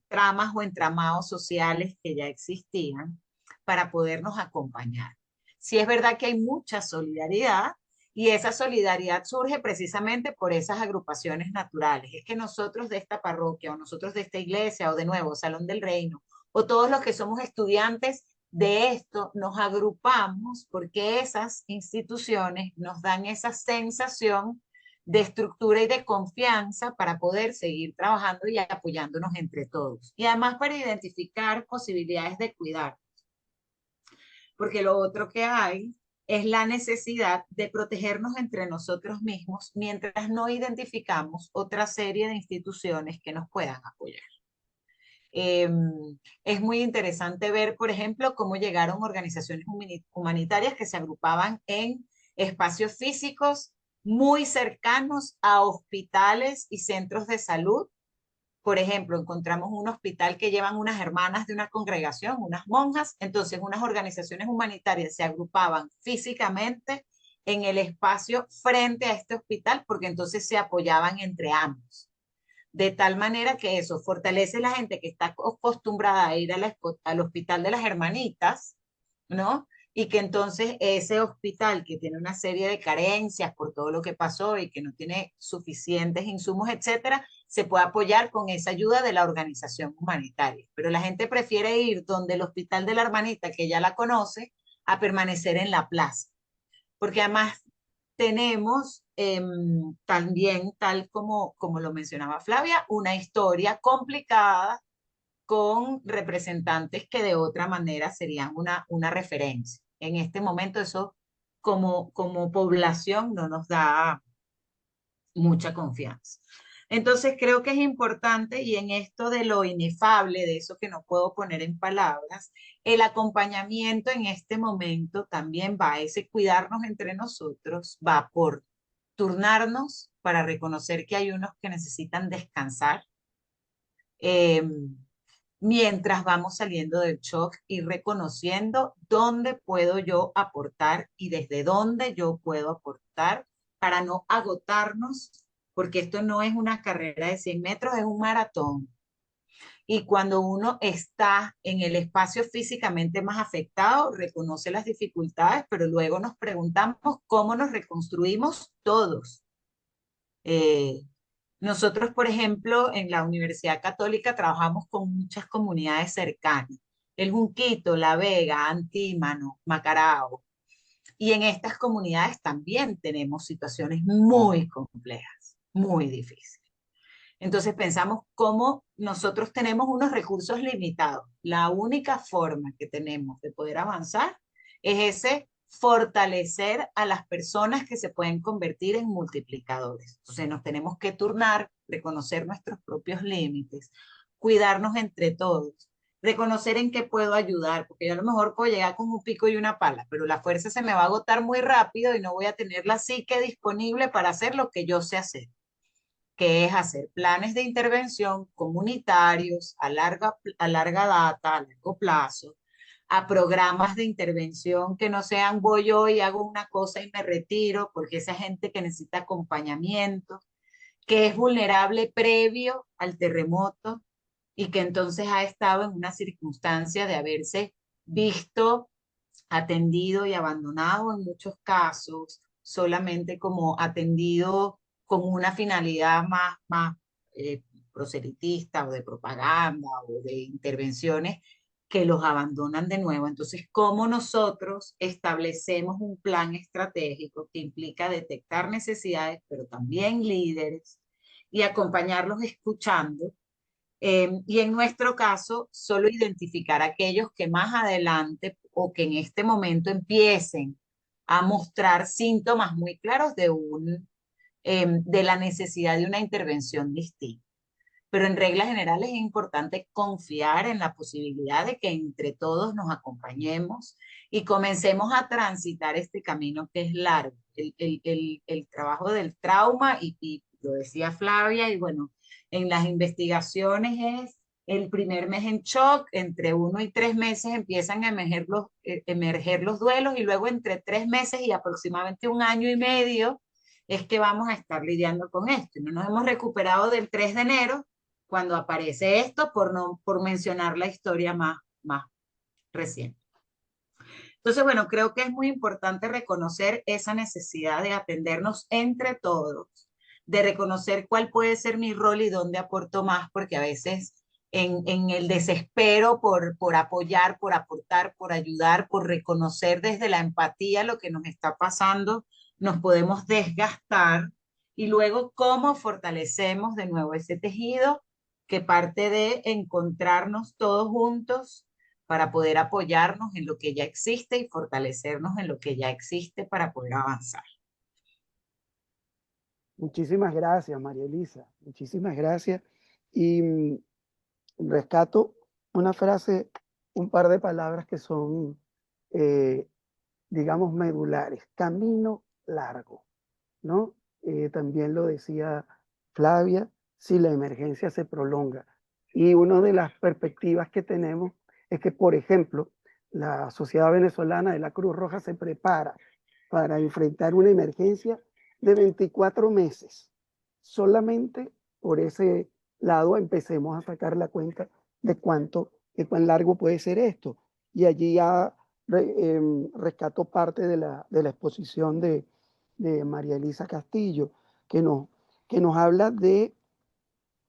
tramas o entramados sociales que ya existían para podernos acompañar. Sí es verdad que hay mucha solidaridad, y esa solidaridad surge precisamente por esas agrupaciones naturales. Es que nosotros de esta parroquia, o nosotros de esta iglesia, o de nuevo, Salón del Reino, o todos los que somos estudiantes de esto, nos agrupamos porque esas instituciones nos dan esa sensación de estructura y de confianza para poder seguir trabajando y apoyándonos entre todos. Y además para identificar posibilidades de cuidar. Porque lo otro que hay es la necesidad de protegernos entre nosotros mismos mientras no identificamos otra serie de instituciones que nos puedan apoyar. Es muy interesante ver, por ejemplo, cómo llegaron organizaciones humanitarias que se agrupaban en espacios físicos muy cercanos a hospitales y centros de salud. Por ejemplo, encontramos un hospital que llevan unas hermanas de una congregación, unas monjas, entonces unas organizaciones humanitarias se agrupaban físicamente en el espacio frente a este hospital porque entonces se apoyaban entre ambos. De tal manera que eso fortalece la gente que está acostumbrada a ir al hospital de las hermanitas, ¿no? Y que entonces ese hospital que tiene una serie de carencias por todo lo que pasó y que no tiene suficientes insumos, etcétera, se puede apoyar con esa ayuda de la organización humanitaria. Pero la gente prefiere ir donde el hospital de la hermanita, que ya la conoce, a permanecer en la plaza. Porque además tenemos también, tal como lo mencionaba Flavia, una historia complicada con representantes que de otra manera serían una referencia. En este momento eso como población no nos da mucha confianza. Entonces creo que es importante, y en esto de lo inefable, de eso que no puedo poner en palabras, el acompañamiento en este momento también va, ese cuidarnos entre nosotros, va por turnarnos para reconocer que hay unos que necesitan descansar, mientras vamos saliendo del shock y reconociendo dónde puedo yo aportar y desde dónde yo puedo aportar para no agotarnos, porque esto no es una carrera de 100 metros, es un maratón. Y cuando uno está en el espacio físicamente más afectado, reconoce las dificultades, pero luego nos preguntamos cómo nos reconstruimos todos. Nosotros, por ejemplo, en la Universidad Católica trabajamos con muchas comunidades cercanas. El Junquito, La Vega, Antímano, Macarao. Y en estas comunidades también tenemos situaciones muy complejas, muy difíciles. Entonces pensamos cómo nosotros tenemos unos recursos limitados. La única forma que tenemos de poder avanzar es ese fortalecer a las personas que se pueden convertir en multiplicadores. Entonces nos tenemos que turnar, reconocer nuestros propios límites, cuidarnos entre todos, reconocer en qué puedo ayudar, porque yo a lo mejor puedo llegar con un pico y una pala, pero la fuerza se me va a agotar muy rápido y no voy a tener la psique disponible para hacer lo que yo sé hacer, que es hacer planes de intervención comunitarios a larga data, a largo plazo, a programas de intervención que no sean voy yo y hago una cosa y me retiro, porque esa gente que necesita acompañamiento, que es vulnerable previo al terremoto y que entonces ha estado en una circunstancia de haberse visto atendido y abandonado en muchos casos, solamente como atendido con una finalidad más proselitistas o de propaganda o de intervenciones que los abandonan de nuevo. Entonces, ¿cómo nosotros establecemos un plan estratégico que implica detectar necesidades, pero también líderes, y acompañarlos escuchando? Y en nuestro caso, solo identificar aquellos que más adelante o que en este momento empiecen a mostrar síntomas muy claros de la necesidad de una intervención distinta. Pero en reglas generales es importante confiar en la posibilidad de que entre todos nos acompañemos y comencemos a transitar este camino que es largo. El trabajo del trauma, y lo decía Flavia, y bueno, en las investigaciones es el primer mes en shock, entre 1 y 3 meses empiezan a emerger los duelos, y luego entre 3 meses y aproximadamente 1 año y medio es que vamos a estar lidiando con esto. Y no nos hemos recuperado del 3 de enero, cuando aparece esto, por mencionar la historia más reciente. Entonces, bueno, creo que es muy importante reconocer esa necesidad de atendernos entre todos, de reconocer cuál puede ser mi rol y dónde aporto más, porque a veces en el desespero por apoyar, por aportar, por ayudar, por reconocer desde la empatía lo que nos está pasando, nos podemos desgastar. Y luego, ¿cómo fortalecemos de nuevo ese tejido que parte de encontrarnos todos juntos para poder apoyarnos en lo que ya existe y fortalecernos en lo que ya existe para poder avanzar? Muchísimas gracias, María Elisa. Muchísimas gracias. Y rescato una frase, un par de palabras que son, digamos, medulares. Camino largo, ¿no? También lo decía Flavia, si la emergencia se prolonga. Y una de las perspectivas que tenemos es que, por ejemplo, la Sociedad Venezolana de la Cruz Roja se prepara para enfrentar una emergencia de 24 meses. Solamente por ese lado empecemos a sacar la cuenta de cuán largo puede ser esto. Y allí ya rescato parte de la exposición de María Elisa Castillo, que nos habla de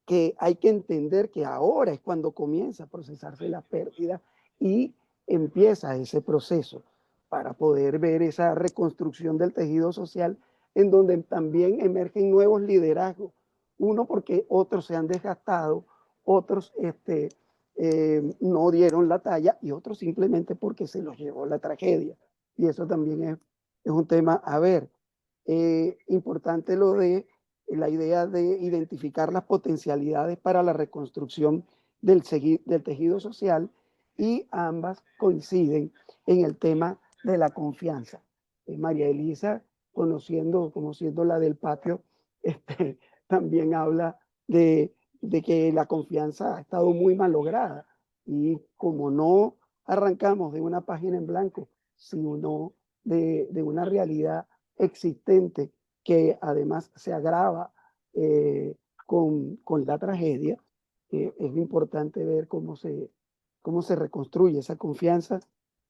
que hay que entender que ahora es cuando comienza a procesarse la pérdida y empieza ese proceso para poder ver esa reconstrucción del tejido social en donde también emergen nuevos liderazgos. Uno porque otros se han desgastado, otros no dieron la talla y otros simplemente porque se los llevó la tragedia. Y eso también es un tema a ver. Importante lo de la idea de identificar las potencialidades para la reconstrucción del tejido social, y ambas coinciden en el tema de la confianza. María Elisa, conociendo la del patio, también habla de que la confianza ha estado muy malograda, y como no arrancamos de una página en blanco, sino de una realidad existente que además se agrava con la tragedia, es importante ver cómo se reconstruye esa confianza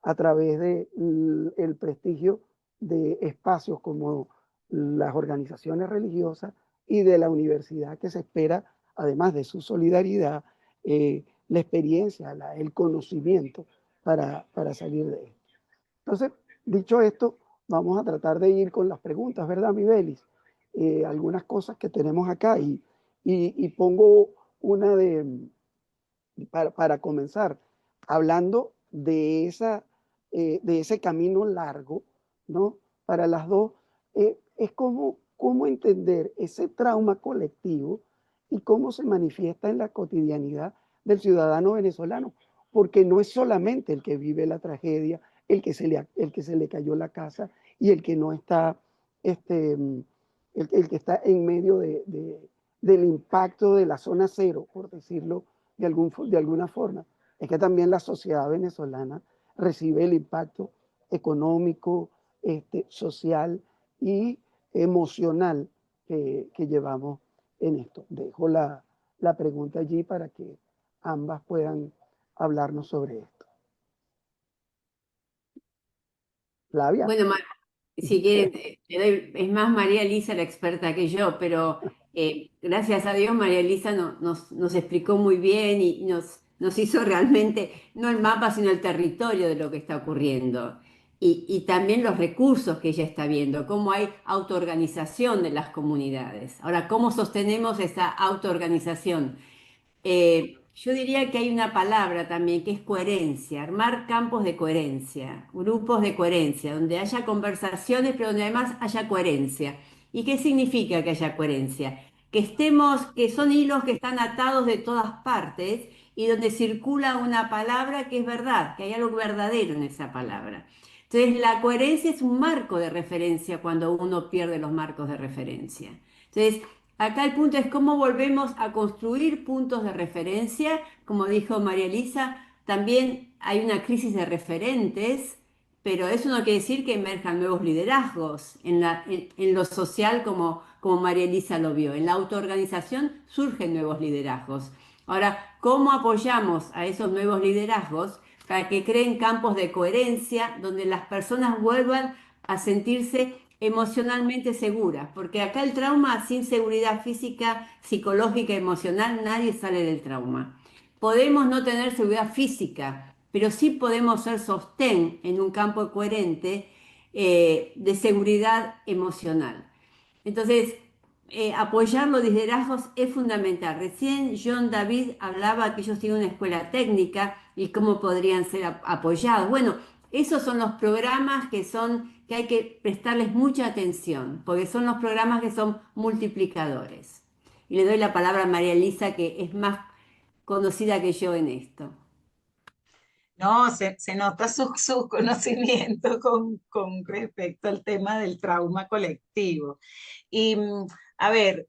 a través del prestigio de espacios como las organizaciones religiosas y de la universidad, que se espera, además de su solidaridad, la experiencia, el conocimiento para salir de esto. Entonces, dicho esto, vamos a tratar de ir con las preguntas, ¿verdad, mi Belis? Algunas cosas que tenemos acá, y pongo una para comenzar, hablando de ese camino largo, ¿no? Para las dos, es cómo entender ese trauma colectivo y cómo se manifiesta en la cotidianidad del ciudadano venezolano, porque no es solamente el que vive la tragedia, el que se le cayó la casa y el que no está, el que está en medio del impacto de la zona cero, por decirlo de alguna forma. Es que también la sociedad venezolana recibe el impacto económico, social y emocional que llevamos en esto. Dejo la pregunta allí para que ambas puedan hablarnos sobre esto. Flavia. Bueno, si quieren, es más María Elisa la experta que yo, pero Gracias a Dios, María Elisa nos explicó muy bien y nos hizo realmente, no el mapa, sino el territorio de lo que está ocurriendo. Y también los recursos que ella está viendo, cómo hay autoorganización de las comunidades. Ahora, ¿cómo sostenemos esa autoorganización? Yo diría que hay una palabra también que es coherencia, armar campos de coherencia, grupos de coherencia, donde haya conversaciones, pero donde además haya coherencia. ¿Y qué significa que haya coherencia? Que estemos, que son hilos que están atados de todas partes y donde circula una palabra que es verdad, que hay algo verdadero en esa palabra. Entonces, la coherencia es un marco de referencia cuando uno pierde los marcos de referencia. Entonces, acá el punto es cómo volvemos a construir puntos de referencia. Como dijo María Elisa, también hay una crisis de referentes, pero eso no quiere decir que emerjan nuevos liderazgos en lo social como María Elisa lo vio. En la autoorganización surgen nuevos liderazgos. Ahora, ¿cómo apoyamos a esos nuevos liderazgos para que creen campos de coherencia donde las personas vuelvan a sentirse emocionalmente seguras? Porque acá el trauma, sin seguridad física, psicológica, emocional, nadie sale del trauma. Podemos no tener seguridad física, pero sí podemos ser sostén en un campo coherente de seguridad emocional. Entonces, apoyar los liderazgos es fundamental. Recién John David hablaba que ellos tienen una escuela técnica y cómo podrían ser apoyados. Bueno, esos son los programas que hay que prestarles mucha atención, porque son los programas que son multiplicadores. Y le doy la palabra a María Elisa, que es más conocida que yo en esto. No, se nota su conocimiento con respecto al tema del trauma colectivo. Y a ver,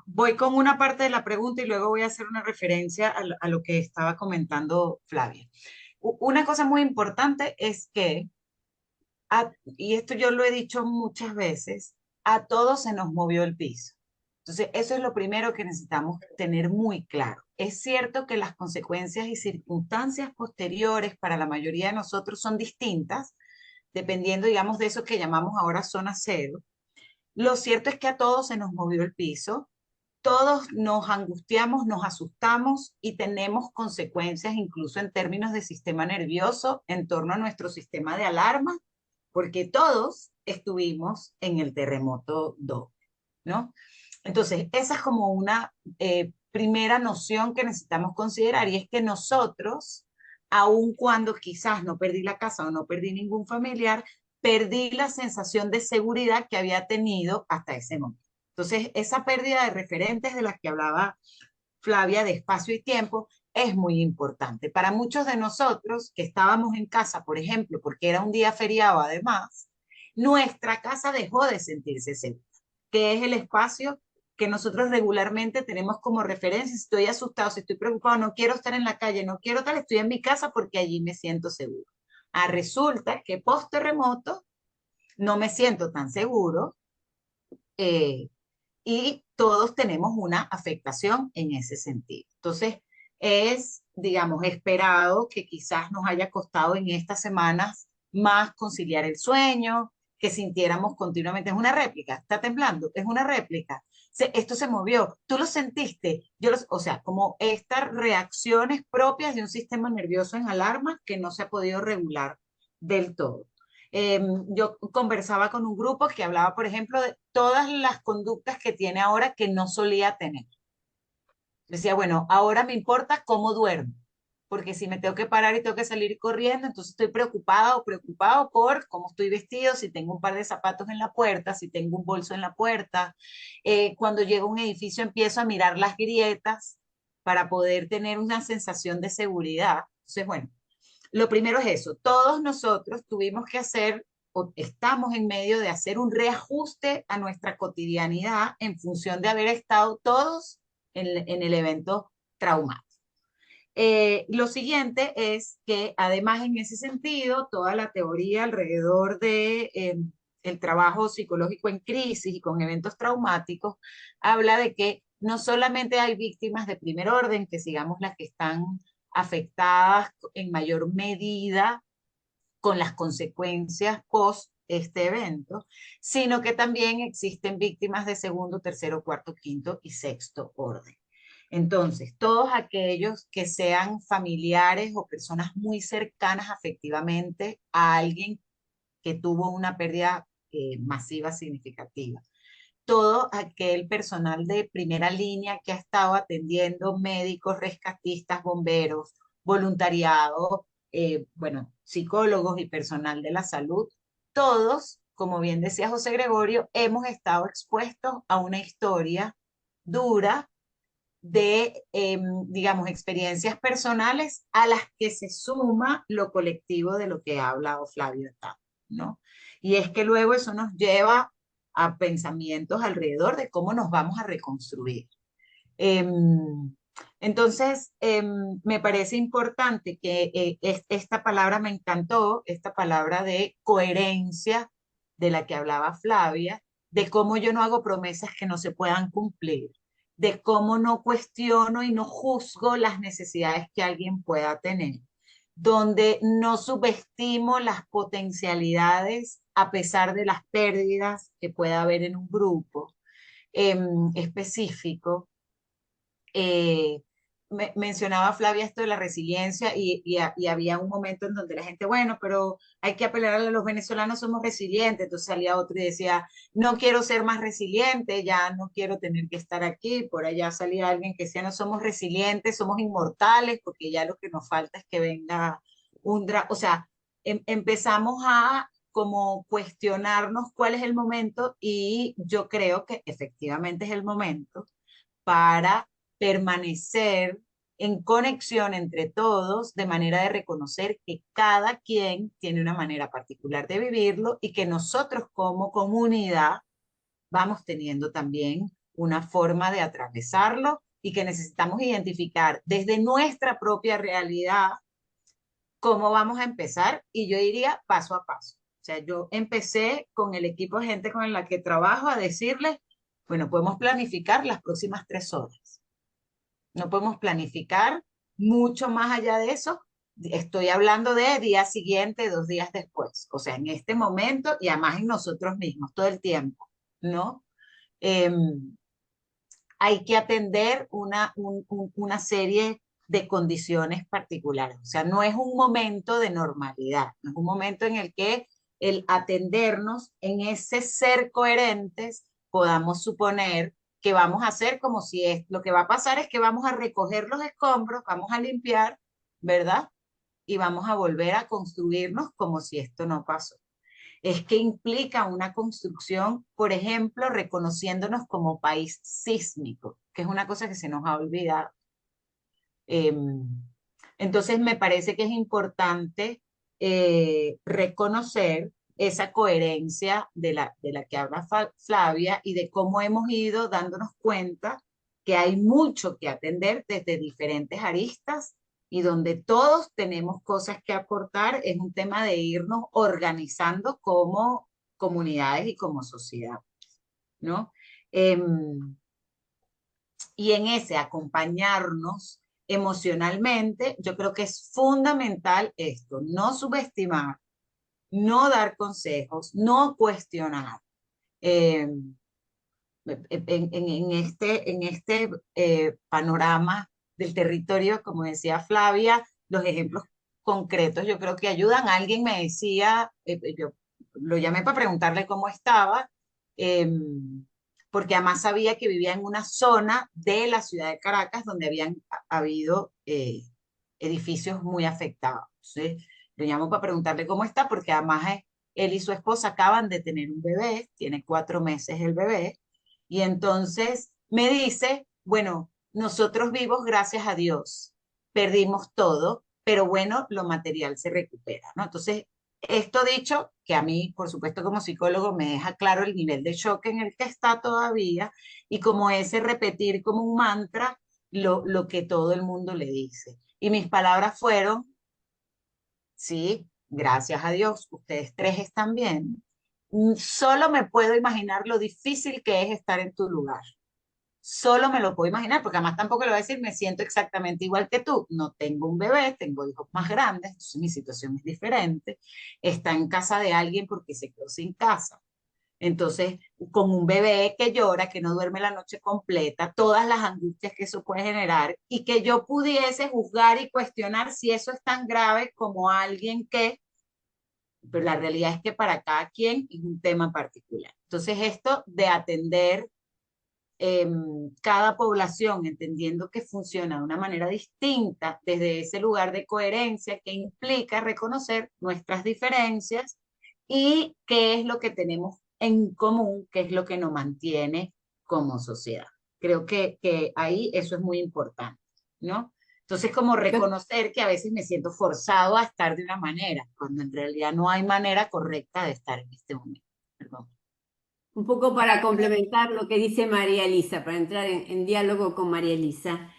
voy con una parte de la pregunta y luego voy a hacer una referencia a lo que estaba comentando Flavia. Una cosa muy importante es que, y esto yo lo he dicho muchas veces, a todos se nos movió el piso. Entonces, eso es lo primero que necesitamos tener muy claro. Es cierto que las consecuencias y circunstancias posteriores para la mayoría de nosotros son distintas, dependiendo, digamos, de eso que llamamos ahora zona cero. Lo cierto es que a todos se nos movió el piso, todos nos angustiamos, nos asustamos y tenemos consecuencias incluso en términos de sistema nervioso en torno a nuestro sistema de alarma, porque todos estuvimos en el terremoto 2, ¿no? Entonces, esa es como una primera noción que necesitamos considerar, y es que nosotros, aun cuando quizás no perdí la casa o no perdí ningún familiar, perdí la sensación de seguridad que había tenido hasta ese momento. Entonces, esa pérdida de referentes de las que hablaba Flavia, de espacio y tiempo, es muy importante. Para muchos de nosotros que estábamos en casa, por ejemplo, porque era un día feriado además, nuestra casa dejó de sentirse segura, que es el espacio que nosotros regularmente tenemos como referencia. Si estoy asustado, si estoy preocupado, no quiero estar en la calle, no quiero tal, estoy en mi casa porque allí me siento seguro. Resulta que post terremoto no me siento tan seguro, eh, y todos tenemos una afectación en ese sentido. Entonces, es, digamos, esperado que quizás nos haya costado en estas semanas más conciliar el sueño, que sintiéramos continuamente, es una réplica, está temblando, es una réplica, esto se movió, tú lo sentiste, o sea, como estas reacciones propias de un sistema nervioso en alarma que no se ha podido regular del todo. Yo conversaba con un grupo que hablaba, por ejemplo, de todas las conductas que tiene ahora que no solía tener. Decía, bueno, ahora me importa cómo duermo, porque si me tengo que parar y tengo que salir corriendo, entonces estoy preocupada o preocupado por cómo estoy vestido, si tengo un par de zapatos en la puerta, si tengo un bolso en la puerta. Cuando llego a un edificio empiezo a mirar las grietas para poder tener una sensación de seguridad. Entonces, bueno, lo primero es eso, todos nosotros tuvimos que hacer o estamos en medio de hacer un reajuste a nuestra cotidianidad en función de haber estado todos en el evento traumático. Lo siguiente es que además en ese sentido, toda la teoría alrededor de el trabajo psicológico en crisis y con eventos traumáticos habla de que no solamente hay víctimas de primer orden, que sigamos las que están afectadas en mayor medida con las consecuencias post este evento, sino que también existen víctimas de segundo, tercero, cuarto, quinto y sexto orden. Entonces, todos aquellos que sean familiares o personas muy cercanas afectivamente a alguien que tuvo una pérdida masiva significativa. Todo aquel personal de primera línea que ha estado atendiendo, médicos, rescatistas, bomberos, voluntariado, bueno, psicólogos y personal de la salud, todos, como bien decía José Gregorio, hemos estado expuestos a una historia dura de, digamos, experiencias personales a las que se suma lo colectivo de lo que ha hablado Flavio acá, ¿no? Y es que luego eso nos lleva a pensamientos alrededor de cómo nos vamos a reconstruir. Entonces, me parece importante que esta palabra me encantó, esta palabra de coherencia de la que hablaba Flavia, de cómo yo no hago promesas que no se puedan cumplir, de cómo no cuestiono y no juzgo las necesidades que alguien pueda tener, donde no subestimo las potencialidades a pesar de las pérdidas que pueda haber en un grupo específico. Mencionaba Flavia esto de la resiliencia y había un momento en donde la gente, bueno, pero hay que apelar a los venezolanos, somos resilientes. Entonces salía otro y decía, no quiero ser más resiliente, ya no quiero tener que estar aquí. Por allá salía alguien que decía, no somos resilientes, somos inmortales, porque ya lo que nos falta es que venga o sea, empezamos a como cuestionarnos cuál es el momento y yo creo que efectivamente es el momento para permanecer en conexión entre todos, de manera de reconocer que cada quien tiene una manera particular de vivirlo y que nosotros como comunidad vamos teniendo también una forma de atravesarlo y que necesitamos identificar desde nuestra propia realidad cómo vamos a empezar, y yo diría paso a paso. O sea, yo empecé con el equipo de gente con la que trabajo a decirles, bueno, podemos planificar las próximas 3 horas. No podemos planificar mucho más allá de eso. Estoy hablando de día siguiente, 2 días después. O sea, en este momento y además en nosotros mismos, todo el tiempo, ¿no? Hay que atender una serie de condiciones particulares. O sea, no es un momento de normalidad, no es un momento en el que el atendernos en ese ser coherentes podamos suponer que vamos a hacer como si lo que va a pasar es que vamos a recoger los escombros, vamos a limpiar, ¿verdad? Y vamos a volver a construirnos como si esto no pasó. Es que implica una construcción, por ejemplo, reconociéndonos como país sísmico, que es una cosa que se nos ha olvidado. Entonces, me parece que es importante reconocer esa coherencia de la que habla Flavia y de cómo hemos ido dándonos cuenta que hay mucho que atender desde diferentes aristas y donde todos tenemos cosas que aportar. Es un tema de irnos organizando como comunidades y como sociedad, ¿no? Y en ese acompañarnos emocionalmente, yo creo que es fundamental esto, no subestimar, no dar consejos, no cuestionar. Eh, en este panorama del territorio, como decía Flavia, los ejemplos concretos yo creo que ayudan. Alguien me decía, yo lo llamé para preguntarle cómo estaba, porque además sabía que vivía en una zona de la ciudad de Caracas donde habían habido edificios muy afectados. Entonces, lo llamo para preguntarle cómo está, porque además él y su esposa acaban de tener un bebé, tiene 4 meses el bebé, y entonces me dice, bueno, nosotros vivos, gracias a Dios, perdimos todo, pero bueno, lo material se recupera, ¿no? Entonces, esto dicho, que a mí, por supuesto, como psicólogo, me deja claro el nivel de shock en el que está todavía, y como ese repetir como un mantra lo que todo el mundo le dice. Y mis palabras fueron, sí, gracias a Dios, ustedes 3 están bien. Solo me puedo imaginar lo difícil que es estar en tu lugar. solo me lo puedo imaginar, porque además tampoco le voy a decir, me siento exactamente igual que tú. No tengo un bebé, tengo hijos más grandes, entonces mi situación es diferente. Está en casa de alguien porque se quedó sin casa. Entonces, con un bebé que llora, que no duerme la noche completa, todas las angustias que eso puede generar, y que yo pudiese juzgar y cuestionar si eso es tan grave como alguien que, pero la realidad es que para cada quien es un tema particular. Entonces, esto de atender cada población, entendiendo que funciona de una manera distinta, desde ese lugar de coherencia que implica reconocer nuestras diferencias y qué es lo que tenemos en común, qué es lo que nos mantiene como sociedad. Creo que ahí eso es muy importante, ¿no? Entonces, como Yo reconocer que a veces me siento forzado a estar de una manera, cuando en realidad no hay manera correcta de estar en este momento. Perdón. Un poco para complementar lo que dice María Elisa, para entrar en diálogo con María Elisa,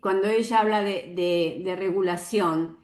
cuando ella habla de regulación,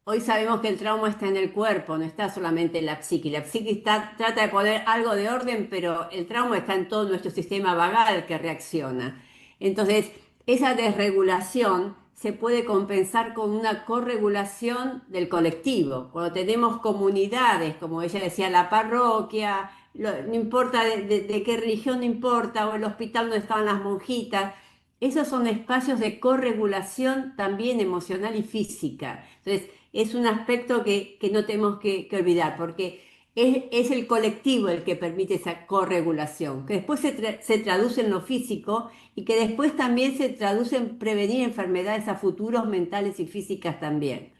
hoy sabemos que el trauma está en el cuerpo, no está solamente en la psique. La psique trata de poner algo de orden, pero el trauma está en todo nuestro sistema vagal que reacciona. Entonces, esa desregulación se puede compensar con una corregulación del colectivo. Cuando tenemos comunidades, como ella decía, la parroquia, no importa de qué religión, no importa, o el hospital donde estaban las monjitas, esos son espacios de corregulación también emocional y física. Entonces, es un aspecto que no tenemos que olvidar, porque es el colectivo el que permite esa corregulación, que después se traduce en lo físico y que después también se traduce en prevenir enfermedades a futuros mentales y físicas también.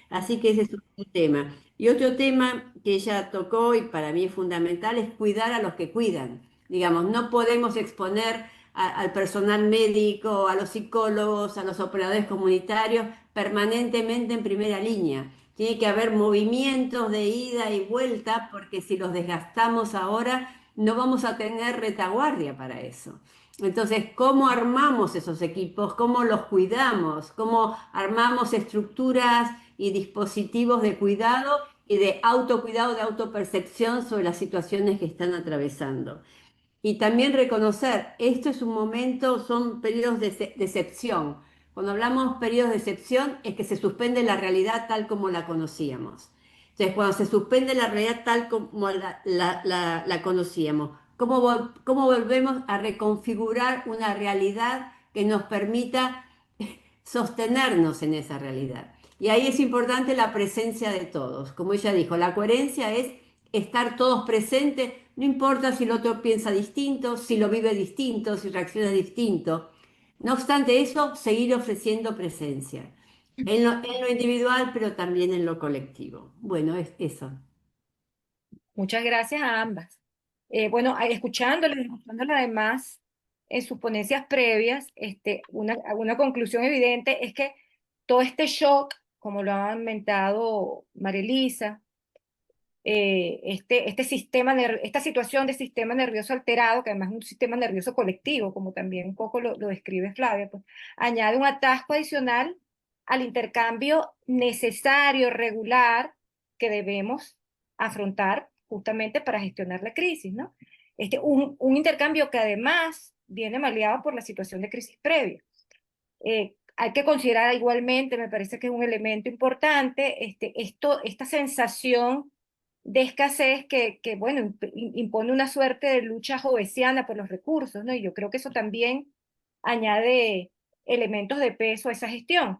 Así que ese es un tema. Y otro tema que ella tocó y para mí es fundamental es cuidar a los que cuidan. Digamos, no podemos exponer al personal médico, a los psicólogos, a los operadores comunitarios permanentemente en primera línea. Tiene que haber movimientos de ida y vuelta porque si los desgastamos ahora no vamos a tener retaguardia para eso. Entonces, ¿cómo armamos esos equipos? ¿Cómo los cuidamos? ¿Cómo armamos estructuras y dispositivos de cuidado y de autocuidado, de autopercepción sobre las situaciones que están atravesando? Y también reconocer, esto es un momento, son periodos de excepción. Cuando hablamos periodos de excepción es que se suspende la realidad tal como la conocíamos. Entonces, cuando se suspende la realidad tal como la conocíamos, ¿cómo volvemos a reconfigurar una realidad que nos permita sostenernos en esa realidad? Y ahí es importante la presencia de todos. Como ella dijo, la coherencia es estar todos presentes, no importa si el otro piensa distinto, si lo vive distinto, si reacciona distinto. No obstante eso, seguir ofreciendo presencia en lo individual, pero también en lo colectivo. Bueno, es eso. Muchas gracias a ambas. Bueno, escuchándola además en sus ponencias previas, una conclusión evidente es que todo este shock, como lo ha inventado María Elisa, esta situación de sistema nervioso alterado, que además es un sistema nervioso colectivo, como también un poco lo describe Flavia, pues añade un atasco adicional al intercambio necesario, regular, que debemos afrontar justamente para gestionar la crisis, ¿no? Un intercambio que además viene maleado por la situación de crisis previa. Hay que considerar igualmente, me parece que es un elemento importante, esta sensación de escasez bueno, impone una suerte de lucha jovesiana por los recursos, ¿no? Y yo creo que eso también añade elementos de peso a esa gestión.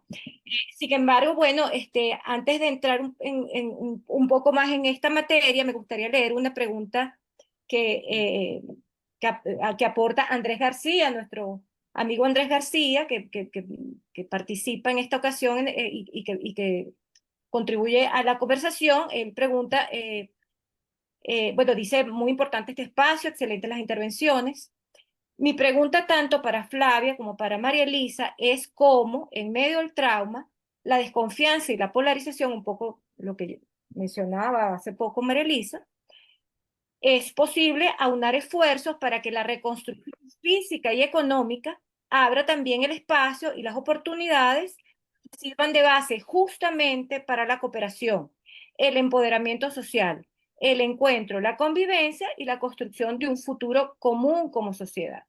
Sin embargo, bueno, antes de entrar un poco más en esta materia, me gustaría leer una pregunta que, eh, que aporta Andrés García, nuestro amigo Andrés García, que participa en esta ocasión y que contribuye a la conversación. Él pregunta, bueno, dice, muy importante este espacio, excelentes las intervenciones. Mi pregunta tanto para Flavia como para María Elisa es cómo, en medio del trauma, la desconfianza y la polarización, un poco lo que mencionaba hace poco María Elisa, es posible aunar esfuerzos para que la reconstrucción física y económica abra también el espacio y las oportunidades que sirvan de base justamente para la cooperación, el empoderamiento social, el encuentro, la convivencia y la construcción de un futuro común como sociedad.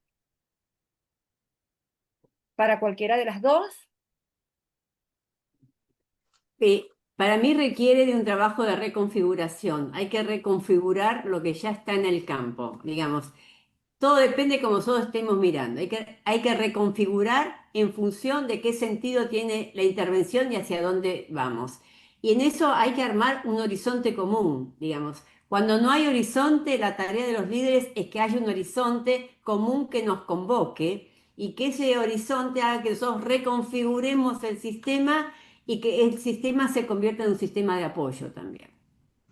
para cualquiera de las dos. Para mí requiere de un trabajo de reconfiguración. Hay que reconfigurar lo que ya está en el campo, digamos. Todo depende de cómo nosotros estemos mirando. Hay que reconfigurar en función de qué sentido tiene la intervención y hacia dónde vamos. Y en eso hay que armar un horizonte común, digamos. Cuando no hay horizonte, la tarea de los líderes es que haya un horizonte común que nos convoque y que ese horizonte haga que nosotros reconfiguremos el sistema y que el sistema se convierta en un sistema de apoyo también,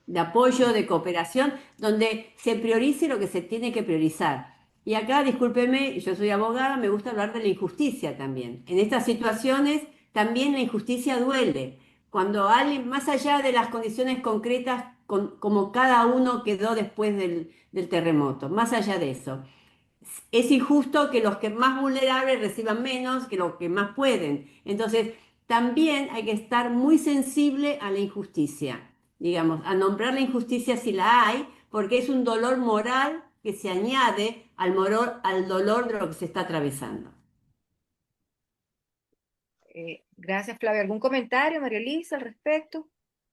de apoyo, de cooperación, donde se priorice lo que se tiene que priorizar. Y acá, discúlpeme, yo soy abogada, me gusta hablar de la injusticia también. En estas situaciones también la injusticia duele. Cuando alguien, más allá de las condiciones concretas, como cada uno quedó después del terremoto, más allá de eso, es injusto que los que más vulnerables reciban menos que los que más pueden. Entonces, también hay que estar muy sensible a la injusticia, digamos, a nombrar la injusticia si la hay, porque es un dolor moral que se añade al dolor de lo que se está atravesando. Gracias, Flavia. ¿Algún comentario, María Elisa, al respecto?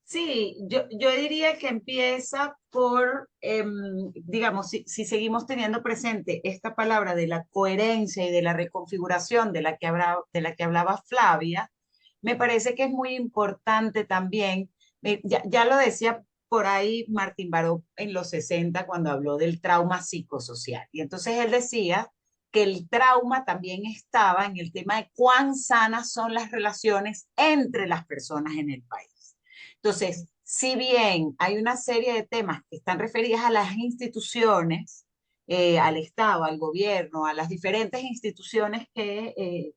Sí, yo diría que empieza por, digamos, si seguimos teniendo presente esta palabra de la coherencia y de la reconfiguración de la que hablaba Flavia, me parece que es muy importante también, ya lo decía por ahí Martín Baró en los 60 cuando habló del trauma psicosocial. Y entonces él decía que el trauma también estaba en el tema de cuán sanas son las relaciones entre las personas en el país. Entonces, si bien hay una serie de temas que están referidas a las instituciones, al Estado, al gobierno, a las diferentes instituciones que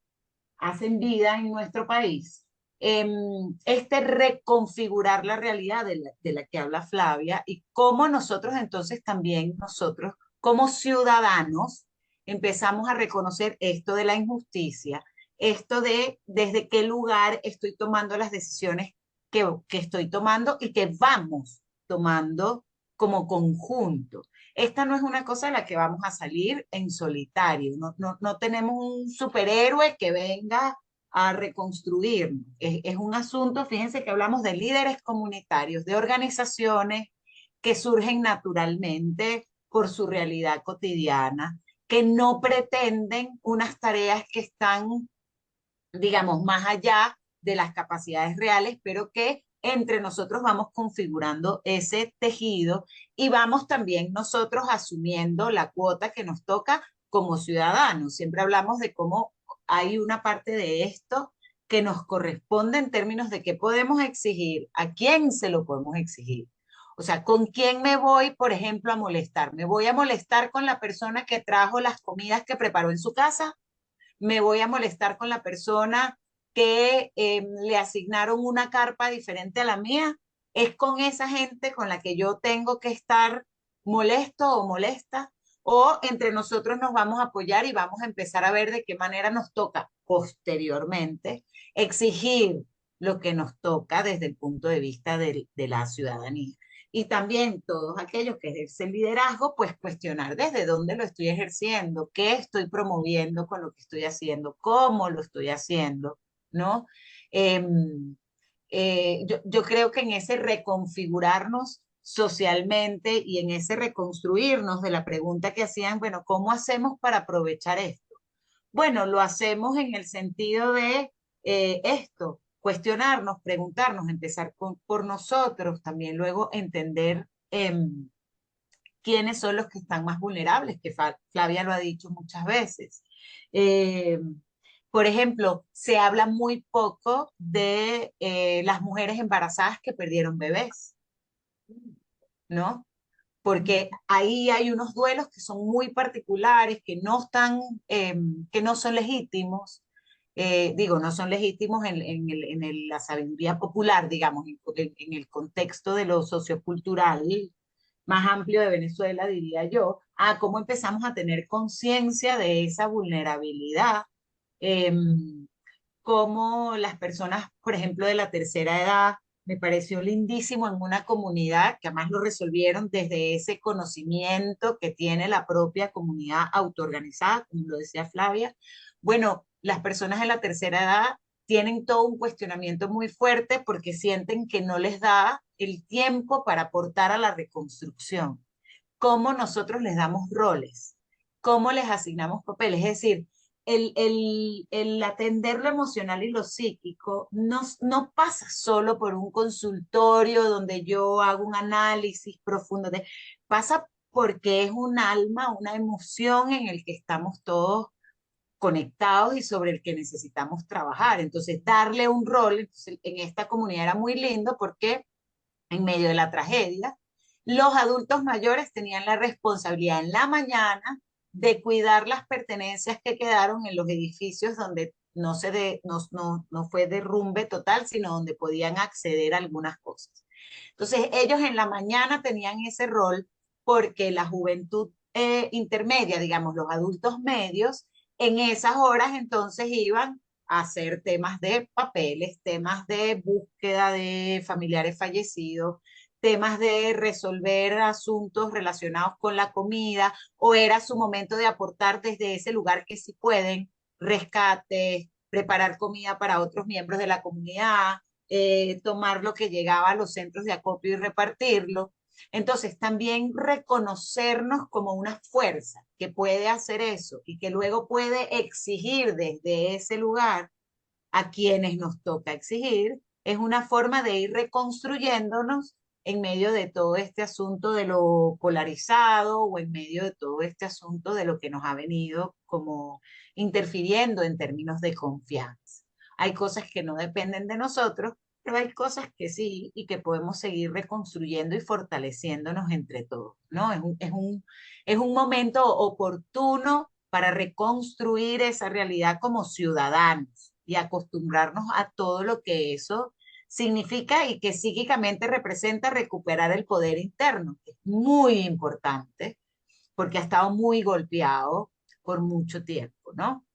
hacen vida en nuestro país, este reconfigurar la realidad de la que habla Flavia y cómo nosotros entonces también, nosotros como ciudadanos, empezamos a reconocer esto de la injusticia, esto de desde qué lugar estoy tomando las decisiones que estoy tomando y que vamos tomando como conjunto. Esta no es una cosa de la que vamos a salir en solitario, no tenemos un superhéroe que venga a reconstruirnos. Es un asunto, fíjense que hablamos de líderes comunitarios, de organizaciones que surgen naturalmente por su realidad cotidiana, que no pretenden unas tareas que están, digamos, más allá de las capacidades reales, pero que entre nosotros vamos configurando ese tejido y vamos también nosotros asumiendo la cuota que nos toca como ciudadanos. Siempre hablamos de cómo hay una parte de esto que nos corresponde en términos de qué podemos exigir, a quién se lo podemos exigir. O sea, ¿con quién me voy, por ejemplo, a molestar? ¿Me voy a molestar con la persona que trajo las comidas que preparó en su casa? ¿Me voy a molestar con la persona que le asignaron una carpa diferente a la mía? ¿Es con esa gente con la que yo tengo que estar molesto o molesta? ¿O entre nosotros nos vamos a apoyar y vamos a empezar a ver de qué manera nos toca posteriormente exigir lo que nos toca desde el punto de vista de la ciudadanía? Y también todos aquellos que ejercen liderazgo, pues cuestionar desde dónde lo estoy ejerciendo, qué estoy promoviendo con lo que estoy haciendo, cómo lo estoy haciendo, ¿no? Eh, yo creo que en ese reconfigurarnos socialmente y en ese reconstruirnos de la pregunta que hacían, bueno, ¿cómo hacemos para aprovechar esto? Bueno, lo hacemos en el sentido de esto, cuestionarnos, preguntarnos, empezar por nosotros, también luego entender quiénes son los que están más vulnerables, que Flavia lo ha dicho muchas veces. Eh, por ejemplo, se habla muy poco de las mujeres embarazadas que perdieron bebés, ¿no? Porque ahí hay unos duelos que son muy particulares, que no están, que no son legítimos. Digo, no son legítimos la sabiduría popular, digamos, en el contexto de lo sociocultural más amplio de Venezuela, diría yo, a cómo empezamos a tener conciencia de esa vulnerabilidad, cómo las personas, por ejemplo, de la tercera edad, me pareció lindísimo en una comunidad que además lo resolvieron desde ese conocimiento que tiene la propia comunidad autoorganizada, como lo decía Flavia. Bueno, las personas de la tercera edad tienen todo un cuestionamiento muy fuerte porque sienten que no les da el tiempo para aportar a la reconstrucción. ¿Cómo nosotros les damos roles? ¿Cómo les asignamos papeles? Es decir, el atender lo emocional y lo psíquico no pasa solo por un consultorio donde yo hago un análisis profundo, pasa porque es un alma, una emoción en el que estamos todos conectados y sobre el que necesitamos trabajar. Entonces, darle un rol, entonces, en esta comunidad era muy lindo porque en medio de la tragedia, los adultos mayores tenían la responsabilidad en la mañana de cuidar las pertenencias que quedaron en los edificios donde no fue derrumbe total, sino donde podían acceder a algunas cosas. Entonces, ellos en la mañana tenían ese rol porque la juventud intermedia, digamos, los adultos medios, en esas horas entonces iban a hacer temas de papeles, temas de búsqueda de familiares fallecidos, temas de resolver asuntos relacionados con la comida, o era su momento de aportar desde ese lugar que sí pueden, rescates, preparar comida para otros miembros de la comunidad, tomar lo que llegaba a los centros de acopio y repartirlo. Entonces, también reconocernos como una fuerza que puede hacer eso y que luego puede exigir desde ese lugar a quienes nos toca exigir, es una forma de ir reconstruyéndonos en medio de todo este asunto de lo polarizado o en medio de todo este asunto de lo que nos ha venido como interfiriendo en términos de confianza. Hay cosas que no dependen de nosotros, pero hay cosas que sí y que podemos seguir reconstruyendo y fortaleciéndonos entre todos, ¿no? Es un momento oportuno para reconstruir esa realidad como ciudadanos y acostumbrarnos a todo lo que eso significa y que psíquicamente representa recuperar el poder interno, que es muy importante porque ha estado muy golpeado por mucho tiempo, ¿no?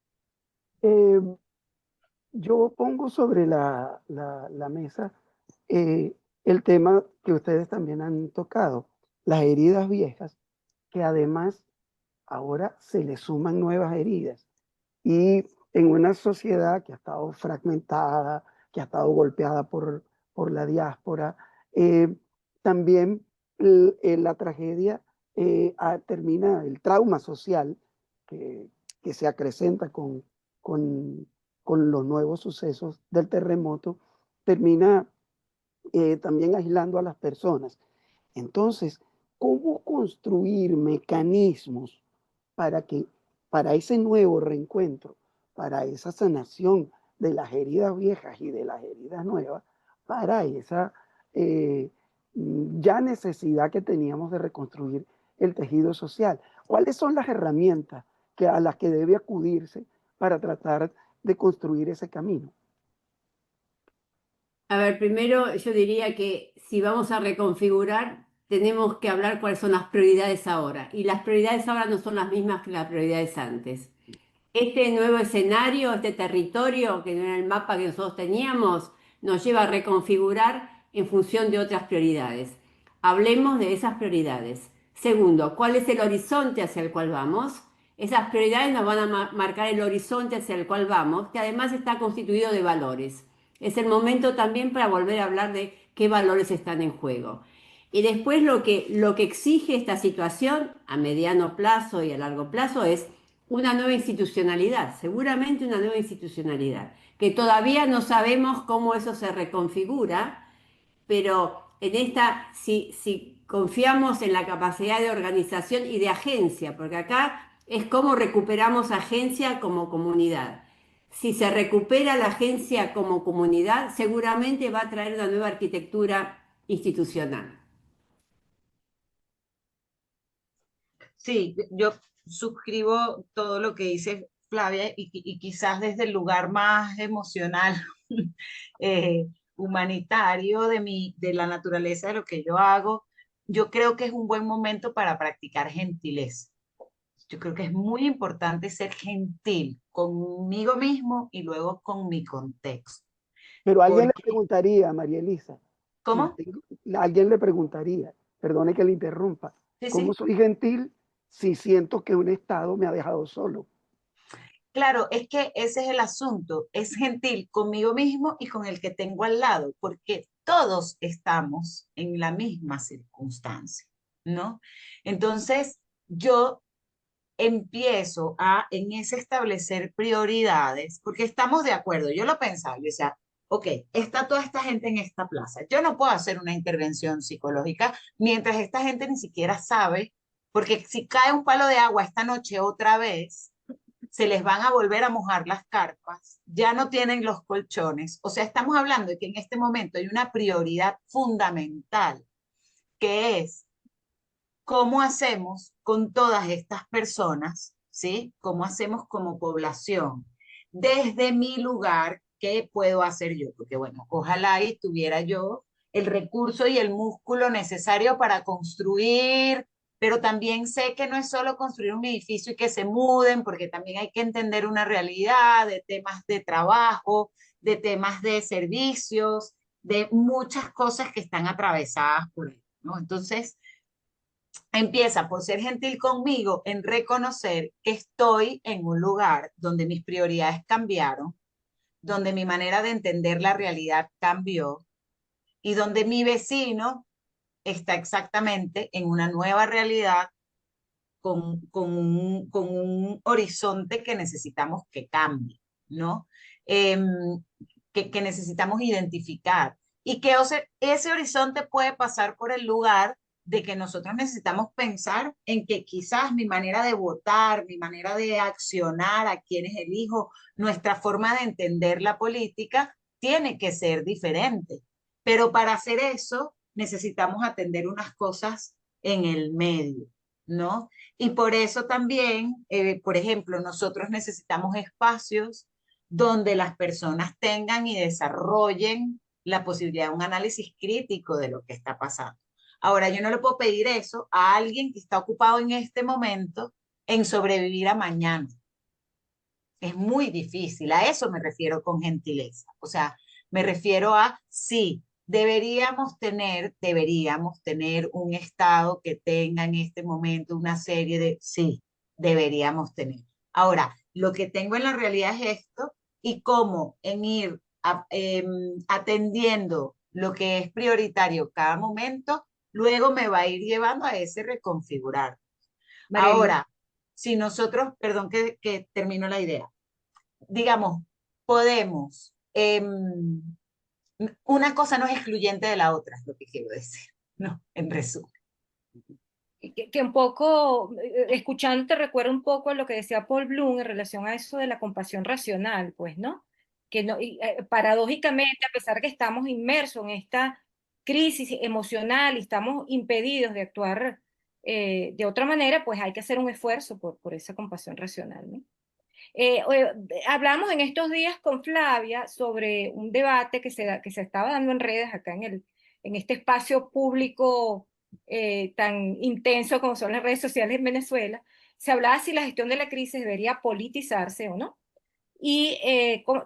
Eh, yo pongo sobre la mesa eh, el tema que ustedes también han tocado, las heridas viejas, que además ahora se le suman nuevas heridas. Y en una sociedad que ha estado fragmentada, que ha estado golpeada por la diáspora, eh, también la tragedia termina, el trauma social que se acrecenta con, con los nuevos sucesos del terremoto, termina también aislando a las personas. Entonces, ¿cómo construir mecanismos para que para ese nuevo reencuentro, para esa sanación de las heridas viejas y de las heridas nuevas, para esa ya necesidad que teníamos de reconstruir el tejido social? ¿Cuáles son las herramientas a las que debe acudirse para tratar de construir ese camino? A ver, primero yo diría que si vamos a reconfigurar, tenemos que hablar cuáles son las prioridades ahora. Y las prioridades ahora no son las mismas que las prioridades antes. Este nuevo escenario, este territorio que no era el mapa que nosotros teníamos, nos lleva a reconfigurar en función de otras prioridades. Hablemos de esas prioridades. Segundo, ¿cuál es el horizonte hacia el cual vamos? Esas prioridades nos van a marcar el horizonte hacia el cual vamos, que además está constituido de valores. Es el momento también para volver a hablar de qué valores están en juego. Y después lo que exige esta situación a mediano plazo y a largo plazo es una nueva institucionalidad, seguramente una nueva institucionalidad, que todavía no sabemos cómo eso se reconfigura, pero si confiamos en la capacidad de organización y de agencia, porque acá es cómo recuperamos agencia como comunidad. Si se recupera la agencia como comunidad, seguramente va a traer una nueva arquitectura institucional. Sí, yo suscribo todo lo que dice Flavia y quizás desde el lugar más emocional, eh, humanitario de la naturaleza de lo que yo hago, yo creo que es un buen momento para practicar gentileza. Yo creo que es muy importante ser gentil conmigo mismo y luego con mi contexto. Pero alguien le Porque, preguntaría, María Elisa, si ¿cómo? alguien le preguntaría, perdone que le interrumpa, Sí, ¿cómo sí. soy gentil si siento que un Estado me ha dejado solo? claro, es que ese es el asunto, es gentil conmigo mismo y con el que tengo al lado, porque todos estamos en la misma circunstancia, ¿no? Entonces, yo empiezo en ese establecer prioridades, porque estamos de acuerdo, yo lo pensaba, yo decía, ok, está toda esta gente en esta plaza, yo no puedo hacer una intervención psicológica mientras esta gente ni siquiera sabe, porque si cae un palo de agua esta noche otra vez, se les van a volver a mojar las carpas, ya no tienen los colchones, o sea, estamos hablando de que en este momento hay una prioridad fundamental, que es cómo hacemos con todas estas personas, ¿sí? ¿Cómo hacemos como población? Desde mi lugar, ¿qué puedo hacer yo? Porque bueno, ojalá y tuviera yo el recurso y el músculo necesario para construir, pero también sé que no es solo construir un edificio y que se muden, porque también hay que entender una realidad de temas de trabajo, de temas de servicios, de muchas cosas que están atravesadas por él, ¿no? Entonces, empieza por ser gentil conmigo en reconocer que estoy en un lugar donde mis prioridades cambiaron, donde mi manera de entender la realidad cambió y donde mi vecino está exactamente en una nueva realidad con un horizonte que necesitamos que cambie, ¿no? Em, que necesitamos identificar y que ese horizonte puede pasar por el lugar de que nosotros necesitamos pensar en que quizás mi manera de votar, mi manera de accionar, a quienes elijo, nuestra forma de entender la política tiene que ser diferente. Pero para hacer eso necesitamos atender unas cosas en el medio, ¿no? Y por eso también, por ejemplo, nosotros necesitamos espacios donde las personas tengan y desarrollen la posibilidad de un análisis crítico de lo que está pasando. Ahora, yo no le puedo pedir eso a alguien que está ocupado en este momento en sobrevivir a mañana. Es muy difícil, a eso me refiero con gentileza. O sea, me refiero a, sí, deberíamos tener un Estado que tenga en este momento una serie de, sí, deberíamos tener. Ahora, lo que tengo en la realidad es esto y cómo en ir atendiendo lo que es prioritario cada momento, luego me va a ir llevando a ese reconfigurar. Marieli, Ahora, si nosotros, perdón que termino la idea, digamos, podemos, una cosa no es excluyente de la otra, es lo que quiero decir, ¿no? En resumen. que un poco, escuchándote, recuerda un poco a lo que decía Paul Bloom en relación a eso de la compasión racional, pues, ¿no? Que no, paradójicamente, a pesar de que estamos inmersos en esta crisis emocional y estamos impedidos de actuar de otra manera, pues hay que hacer un esfuerzo por esa compasión racional, ¿no? Hablamos en estos días con Flavia sobre un debate que se estaba dando en redes acá en este espacio público tan intenso como son las redes sociales en Venezuela. Se hablaba si la gestión de la crisis debería politizarse o no. Y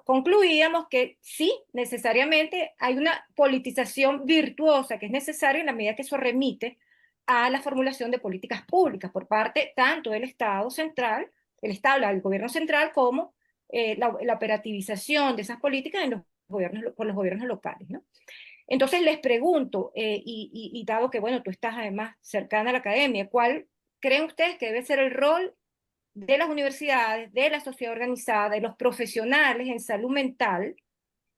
concluíamos que sí, necesariamente hay una politización virtuosa que es necesaria en la medida que eso remite a la formulación de políticas públicas por parte tanto del Estado central, el Estado, el gobierno central, como la operativización de esas políticas en los gobiernos, por los gobiernos locales, ¿no? Entonces les pregunto, y dado que, bueno, tú estás además cercana a la academia, ¿cuál creen ustedes que debe ser el rol de las universidades, de la sociedad organizada, de los profesionales en salud mental,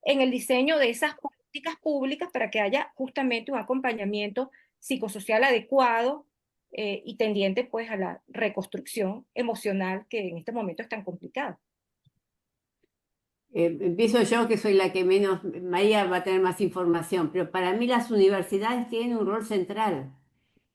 en el diseño de esas políticas públicas para que haya justamente un acompañamiento psicosocial adecuado y tendiente pues a la reconstrucción emocional que en este momento es tan complicada? Empiezo yo, que soy la que menos, María va a tener más información, pero para mí las universidades tienen un rol central.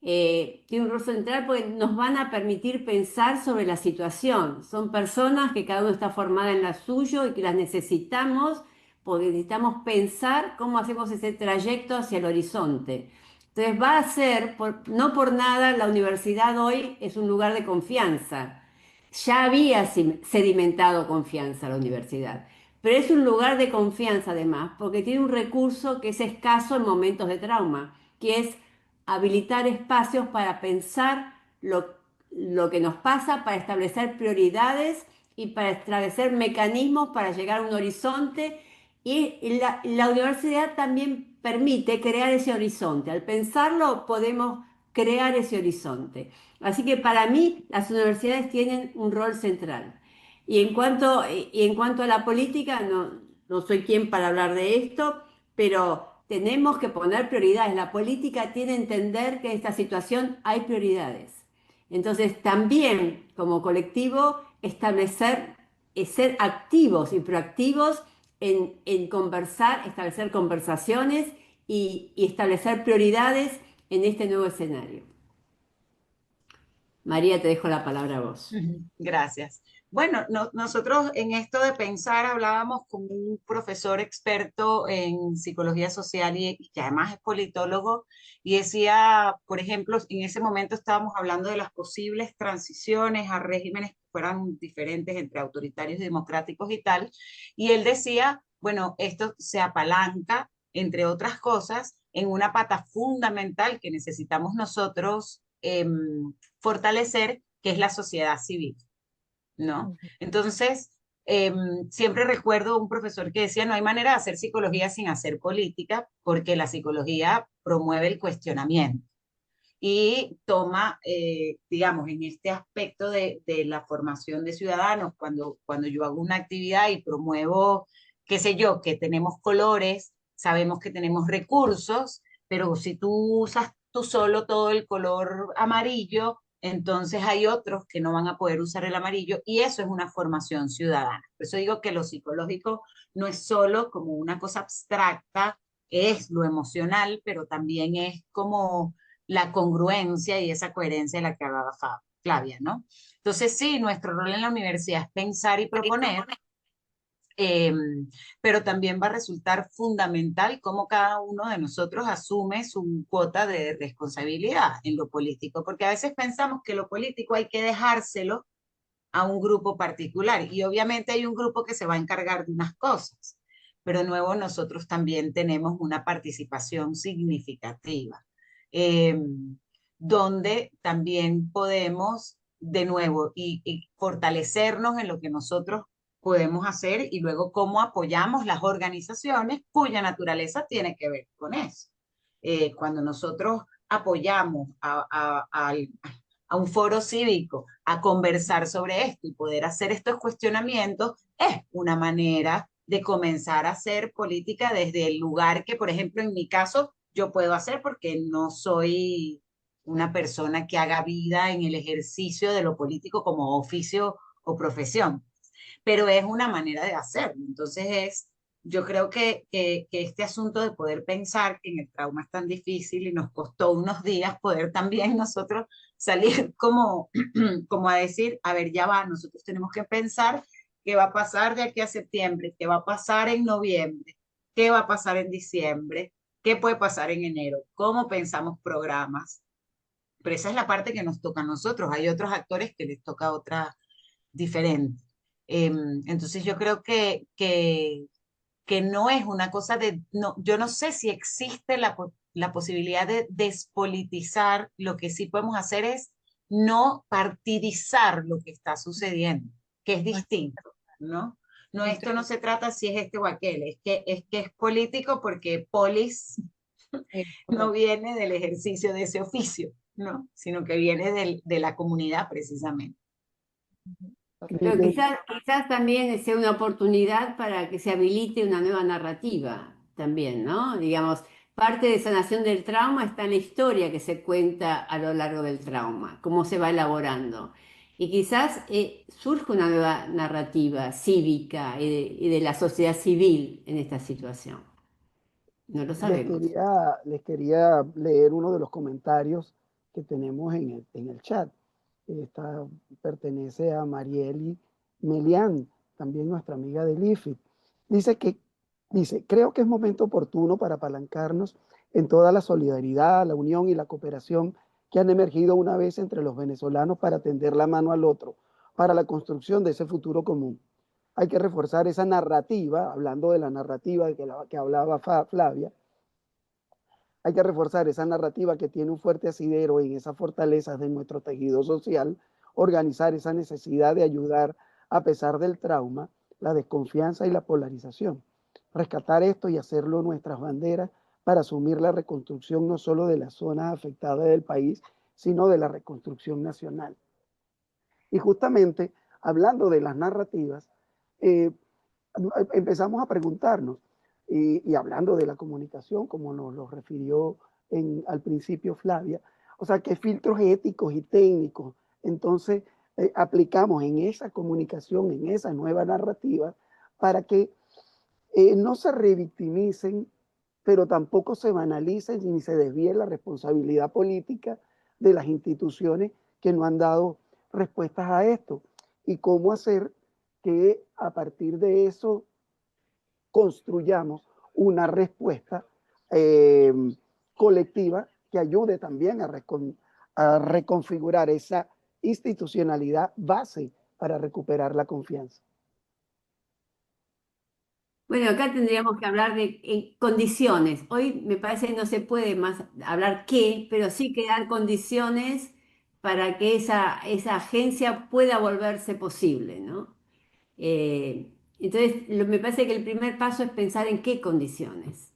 Tienen un rol central porque nos van a permitir pensar sobre la situación. Son personas que cada uno está formada en la suyo y que las necesitamos porque necesitamos pensar cómo hacemos ese trayecto hacia el horizonte. Entonces va a ser, no por nada, la universidad hoy es un lugar de confianza. Ya había sedimentado confianza la universidad, pero es un lugar de confianza además, porque tiene un recurso que es escaso en momentos de trauma, que es habilitar espacios para pensar lo que nos pasa, para establecer prioridades y para establecer mecanismos para llegar a un horizonte. Y la universidad también permite crear ese horizonte. Al pensarlo podemos crear ese horizonte. Así que para mí las universidades tienen un rol central. Y en cuanto a la política, no soy quien para hablar de esto, pero tenemos que poner prioridades. La política tiene que entender que en esta situación hay prioridades. Entonces, también como colectivo, establecer, ser activos y proactivos en conversar, establecer conversaciones y establecer prioridades en este nuevo escenario. María, te dejo la palabra a vos. Gracias. Bueno, nosotros en esto de pensar hablábamos con un profesor experto en psicología social y que además es politólogo y decía, por ejemplo, en ese momento estábamos hablando de las posibles transiciones a regímenes que fueran diferentes entre autoritarios y democráticos y tal, y él decía, bueno, esto se apalanca, entre otras cosas, en una pata fundamental que necesitamos nosotros fortalecer, que es la sociedad civil, ¿no? Entonces, siempre recuerdo un profesor que decía, no hay manera de hacer psicología sin hacer política, porque la psicología promueve el cuestionamiento y toma, digamos, en este aspecto de la formación de ciudadanos, cuando yo hago una actividad y promuevo, qué sé yo, que tenemos colores, sabemos que tenemos recursos, pero si tú usas tú solo todo el color amarillo, entonces hay otros que no van a poder usar el amarillo y eso es una formación ciudadana. Por eso digo que lo psicológico no es solo como una cosa abstracta, es lo emocional, pero también es como la congruencia y esa coherencia de la que hablaba Flavia, ¿no? Entonces sí, nuestro rol en la universidad es pensar y proponer, eh, pero también va a resultar fundamental cómo cada uno de nosotros asume su cuota de responsabilidad en lo político, porque a veces pensamos que lo político hay que dejárselo a un grupo particular y obviamente hay un grupo que se va a encargar de unas cosas, pero de nuevo nosotros también tenemos una participación significativa, eh, donde también podemos de nuevo y fortalecernos en lo que nosotros podemos hacer y luego cómo apoyamos las organizaciones cuya naturaleza tiene que ver con eso. Cuando nosotros apoyamos a un foro cívico a conversar sobre esto y poder hacer estos cuestionamientos, es una manera de comenzar a hacer política desde el lugar que, por ejemplo, en mi caso, yo puedo hacer porque no soy una persona que haga vida en el ejercicio de lo político como oficio o profesión, pero es una manera de hacerlo. Entonces yo creo que este asunto de poder pensar que en el trauma es tan difícil y nos costó unos días poder también nosotros salir como, como a decir, a ver, ya va, nosotros tenemos que pensar qué va a pasar de aquí a septiembre, qué va a pasar en noviembre, qué va a pasar en diciembre, qué puede pasar en enero, cómo pensamos programas. Pero esa es la parte que nos toca a nosotros. Hay otros actores que les toca otra diferente. Entonces yo creo que no es una cosa de, no, yo no sé si existe la posibilidad de despolitizar, lo que sí podemos hacer es no partidizar lo que está sucediendo, que es distinto, ¿no? No, esto no se trata si es este o aquel, es que es político porque polis no viene del ejercicio de ese oficio, ¿no? Sino que viene de la comunidad precisamente. Pero quizás también sea una oportunidad para que se habilite una nueva narrativa también, ¿no? Digamos, parte de sanación del trauma está en la historia que se cuenta a lo largo del trauma, cómo se va elaborando. Y quizás surge una nueva narrativa cívica y de la sociedad civil en esta situación. No lo sabemos. Les quería leer uno de los comentarios que tenemos en el chat. Esta pertenece a Marieli Melián, también nuestra amiga del IFIT. Dice, creo que es momento oportuno para apalancarnos en toda la solidaridad, la unión y la cooperación que han emergido una vez entre los venezolanos para tender la mano al otro, para la construcción de ese futuro común. Hay que reforzar esa narrativa, hablando de la narrativa que hablaba Flavia, hay que reforzar esa narrativa que tiene un fuerte asidero en esas fortalezas de nuestro tejido social, organizar esa necesidad de ayudar a pesar del trauma, la desconfianza y la polarización. Rescatar esto y hacerlo nuestras banderas para asumir la reconstrucción no solo de las zonas afectadas del país, sino de la reconstrucción nacional. Y justamente, hablando de las narrativas, empezamos a preguntarnos, y hablando de la comunicación, como nos lo refirió al principio Flavia, o sea, qué filtros éticos y técnicos entonces aplicamos en esa comunicación, en esa nueva narrativa, para que no se revictimicen, pero tampoco se banalicen ni se desvíe la responsabilidad política de las instituciones que no han dado respuestas a esto. Y cómo hacer que a partir de eso construyamos una respuesta colectiva que ayude también a reconfigurar esa institucionalidad base para recuperar la confianza. Bueno, acá tendríamos que hablar de condiciones. Hoy me parece que no se puede más hablar qué, pero sí crear condiciones para que esa agencia pueda volverse posible, ¿no? Entonces, me parece que el primer paso es pensar en qué condiciones.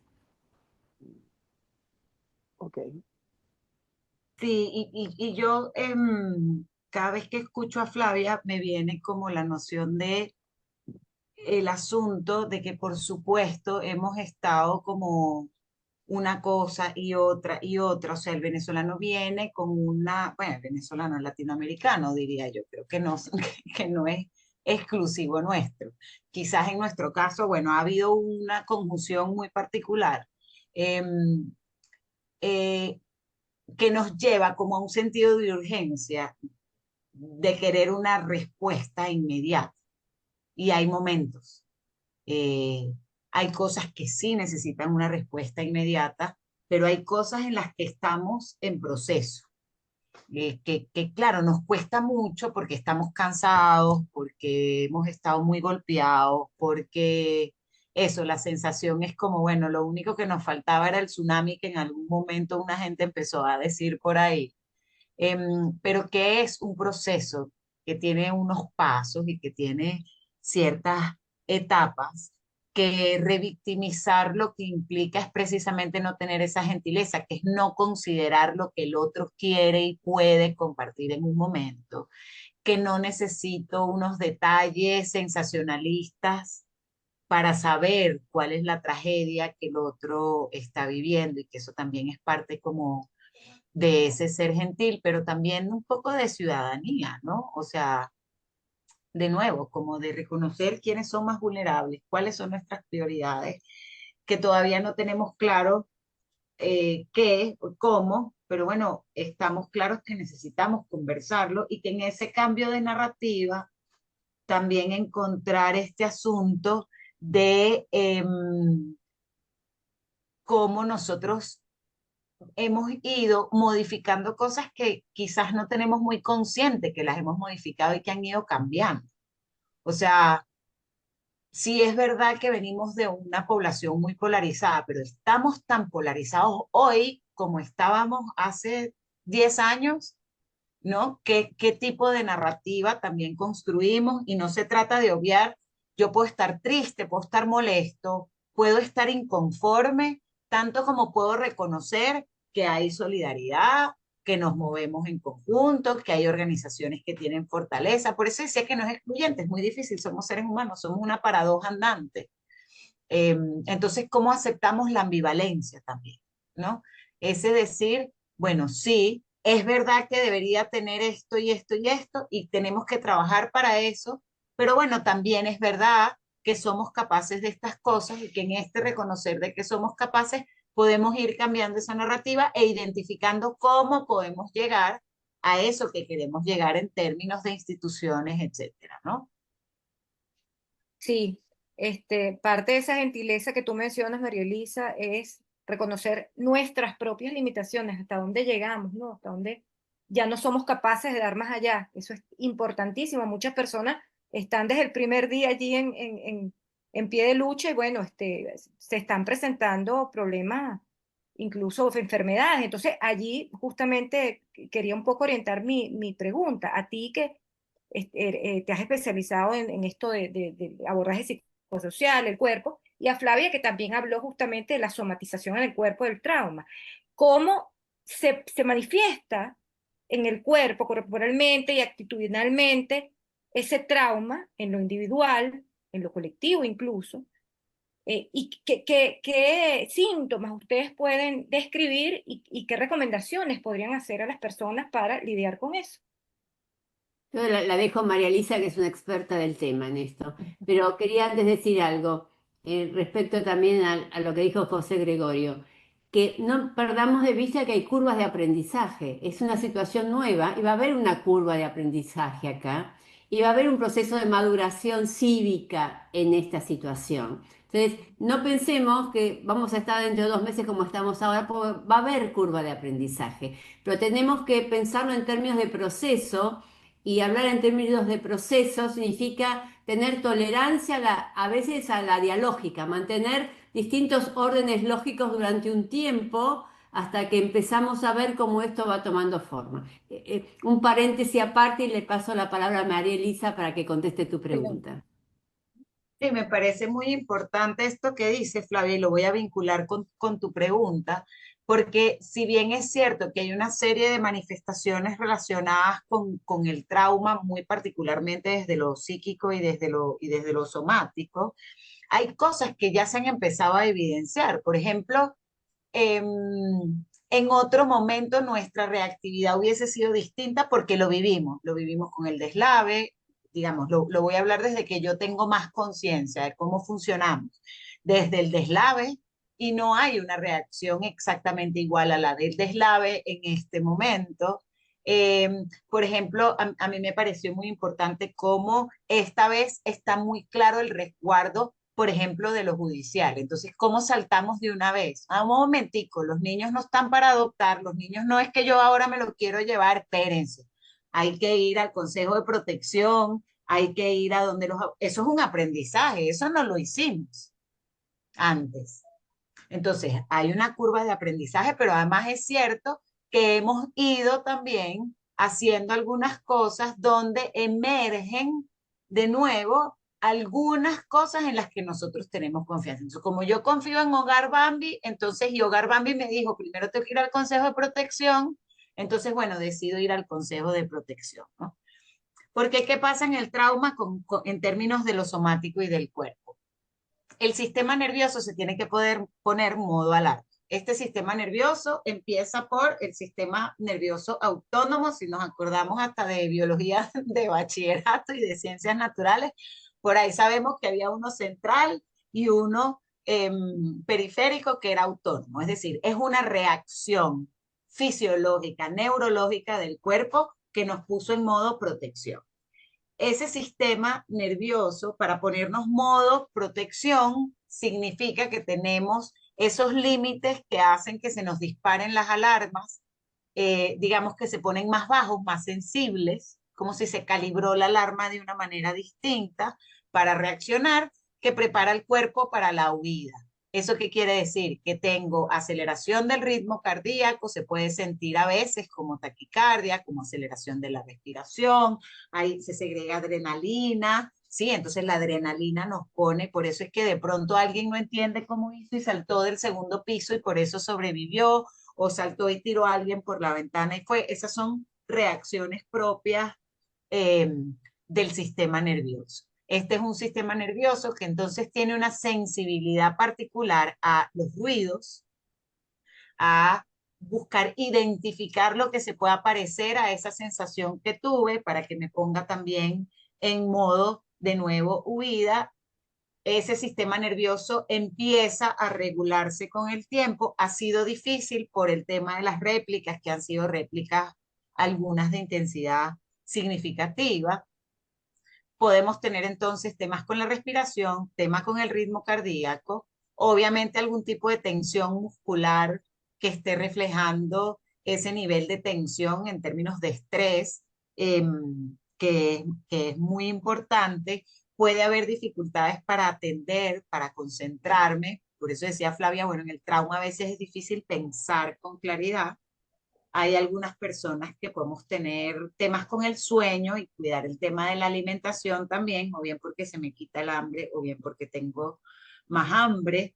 Ok. Sí, y yo cada vez que escucho a Flavia me viene como la noción de el asunto de que por supuesto hemos estado como una cosa y otra, o sea, el venezolano viene con una, bueno, el venezolano latinoamericano diría yo, creo que no, que no es exclusivo nuestro. Quizás en nuestro caso, bueno, ha habido una conjunción muy particular. em, eh, que nos lleva como a un sentido de urgencia, de querer una respuesta inmediata. Y hay momentos, eh, hay cosas que sí necesitan una respuesta inmediata, pero hay cosas en las que estamos en proceso. Claro, nos cuesta mucho porque estamos cansados, porque hemos estado muy golpeados, porque eso, la sensación es como, bueno, lo único que nos faltaba era el tsunami que en algún momento una gente empezó a decir por ahí. Pero que es un proceso que tiene unos pasos y que tiene ciertas etapas, que revictimizar lo que implica es precisamente no tener esa gentileza, que es no considerar lo que el otro quiere y puede compartir en un momento, que no necesito unos detalles sensacionalistas para saber cuál es la tragedia que el otro está viviendo y que eso también es parte como de ese ser gentil, pero también un poco de ciudadanía, ¿no? O sea, de nuevo, como de reconocer quiénes son más vulnerables, cuáles son nuestras prioridades, que todavía no tenemos claro qué o cómo, pero bueno, estamos claros que necesitamos conversarlo y que en ese cambio de narrativa también encontrar este asunto de cómo nosotros hemos ido modificando cosas que quizás no tenemos muy consciente que las hemos modificado y que han ido cambiando. O sea, sí es verdad que venimos de una población muy polarizada, pero estamos tan polarizados hoy como estábamos hace 10 años, ¿no? ¿Qué tipo de narrativa también construimos? Y no se trata de obviar, yo puedo estar triste, puedo estar molesto, puedo estar inconforme, tanto como puedo reconocer que hay solidaridad, que nos movemos en conjunto, que hay organizaciones que tienen fortaleza. Por eso decía que no es excluyente, es muy difícil, somos seres humanos, somos una paradoja andante. Entonces, ¿cómo aceptamos la ambivalencia también? ¿No? Ese decir, bueno, sí, es verdad que debería tener esto y esto y esto, y tenemos que trabajar para eso, pero bueno, también es verdad que somos capaces de estas cosas y que en este reconocer de que somos capaces podemos ir cambiando esa narrativa e identificando cómo podemos llegar a eso que queremos llegar en términos de instituciones, etcétera, ¿no? Sí, parte de esa gentileza que tú mencionas, María Elisa, es reconocer nuestras propias limitaciones, hasta dónde llegamos, ¿no? Hasta dónde ya no somos capaces de dar más allá. Eso es importantísimo. Muchas personas están desde el primer día allí en pie de lucha y bueno, se están presentando problemas, incluso enfermedades. Entonces, allí justamente quería un poco orientar mi pregunta. A ti te has especializado en esto de abordaje psicosocial, el cuerpo, y a Flavia, que también habló justamente de la somatización en el cuerpo del trauma. ¿Cómo se manifiesta en el cuerpo, corporalmente y actitudinalmente, ese trauma en lo individual, en lo colectivo incluso? ¿Y qué síntomas ustedes pueden describir y qué recomendaciones podrían hacer a las personas para lidiar con eso? Yo la dejo a María Elisa, que es una experta del tema en esto, pero quería antes decir algo respecto también a lo que dijo José Gregorio, que no perdamos de vista que hay curvas de aprendizaje, es una situación nueva y va a haber una curva de aprendizaje acá y va a haber un proceso de maduración cívica en esta situación. Entonces, no pensemos que vamos a estar dentro de 2 meses como estamos ahora, porque va a haber curva de aprendizaje, pero tenemos que pensarlo en términos de proceso. Y hablar en términos de proceso significa tener tolerancia a veces a la dialógica, mantener distintos órdenes lógicos durante un tiempo hasta que empezamos a ver cómo esto va tomando forma. Un paréntesis aparte y le paso la palabra a María Elisa para que conteste tu pregunta. Sí, me parece muy importante esto que dice Flavia, y lo voy a vincular con tu pregunta, porque si bien es cierto que hay una serie de manifestaciones relacionadas con el trauma, muy particularmente desde lo psíquico y desde lo somático, hay cosas que ya se han empezado a evidenciar. Por ejemplo, en otro momento nuestra reactividad hubiese sido distinta porque lo vivimos con el deslave, digamos, lo voy a hablar desde que yo tengo más conciencia de cómo funcionamos, desde el deslave, y no hay una reacción exactamente igual a la del deslave en este momento. Eh, por ejemplo, a mí me pareció muy importante cómo esta vez está muy claro el resguardo, por ejemplo, de lo judicial. Entonces, ¿cómo saltamos de una vez? A un momentico, los niños no están para adoptar, los niños no es que yo ahora me lo quiero llevar, espérense. Hay que ir al Consejo de Protección, hay que ir a donde los... Eso es un aprendizaje, eso no lo hicimos antes. Entonces, hay una curva de aprendizaje, pero además es cierto que hemos ido también haciendo algunas cosas donde emergen de nuevo algunas cosas en las que nosotros tenemos confianza. Entonces, como yo confío en Hogar Bambi, entonces, y Hogar Bambi me dijo, primero tengo que ir al Consejo de Protección, entonces, bueno, decido ir al Consejo de Protección, ¿no? Porque, ¿qué pasa en el trauma en términos de lo somático y del cuerpo? El sistema nervioso se tiene que poder poner modo alarma. Este sistema nervioso empieza por el sistema nervioso autónomo, si nos acordamos hasta de biología de bachillerato y de ciencias naturales, por ahí sabemos que había uno central y uno periférico que era autónomo, es decir, es una reacción fisiológica, neurológica del cuerpo que nos puso en modo protección. Ese sistema nervioso, para ponernos modo protección, significa que tenemos esos límites que hacen que se nos disparen las alarmas, digamos que se ponen más bajos, más sensibles, como si se calibró la alarma de una manera distinta para reaccionar, que prepara el cuerpo para la huida. ¿Eso qué quiere decir? Que tengo aceleración del ritmo cardíaco, se puede sentir a veces como taquicardia, como aceleración de la respiración, ahí se segrega adrenalina, ¿sí? Entonces la adrenalina nos pone, por eso es que de pronto alguien no entiende cómo hizo y saltó del segundo piso y por eso sobrevivió, o saltó y tiró a alguien por la ventana y fue, esas son reacciones propias eh, del sistema nervioso. Este es un sistema nervioso que entonces tiene una sensibilidad particular a los ruidos, a buscar identificar lo que se pueda parecer a esa sensación que tuve para que me ponga también en modo de nuevo huida. Ese sistema nervioso empieza a regularse con el tiempo. Ha sido difícil por el tema de las réplicas, que han sido réplicas algunas de intensidad significativa. Podemos tener entonces temas con la respiración, temas con el ritmo cardíaco, obviamente algún tipo de tensión muscular que esté reflejando ese nivel de tensión en términos de estrés, que es muy importante. Puede haber dificultades para atender, para concentrarme. Por eso decía Flavia, bueno, en el trauma a veces es difícil pensar con claridad. Hay algunas personas que podemos tener temas con el sueño y cuidar el tema de la alimentación también, o bien porque se me quita el hambre, o bien porque tengo más hambre.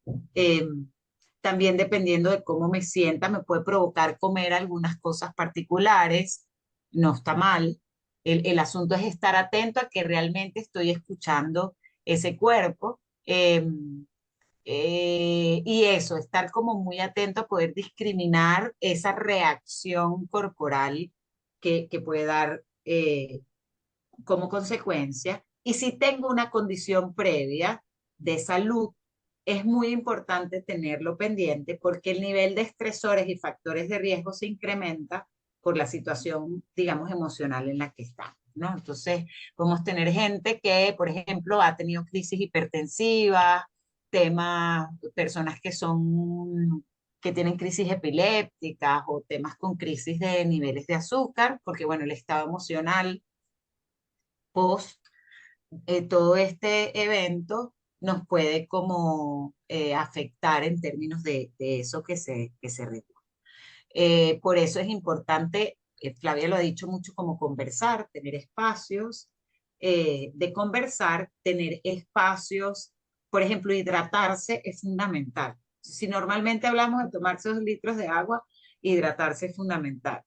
También dependiendo de cómo me sienta, me puede provocar comer algunas cosas particulares. No está mal. El asunto es estar atento a que realmente estoy escuchando ese cuerpo. Y eso, estar como muy atento a poder discriminar esa reacción corporal que puede dar como consecuencia. Y si tengo una condición previa de salud, es muy importante tenerlo pendiente porque el nivel de estresores y factores de riesgo se incrementa por la situación, digamos, emocional en la que estamos, ¿no? Entonces, podemos tener gente que, por ejemplo, ha tenido crisis hipertensivas, temas, personas que tienen crisis epilépticas o temas con crisis de niveles de azúcar, porque, bueno, el estado emocional post todo este evento nos puede como afectar en términos de eso que se regula. Por eso es importante, Flavia lo ha dicho mucho, como conversar, tener espacios de conversar, tener espacios, por ejemplo, hidratarse es fundamental. Si normalmente hablamos de tomarse 2 litros de agua, hidratarse es fundamental.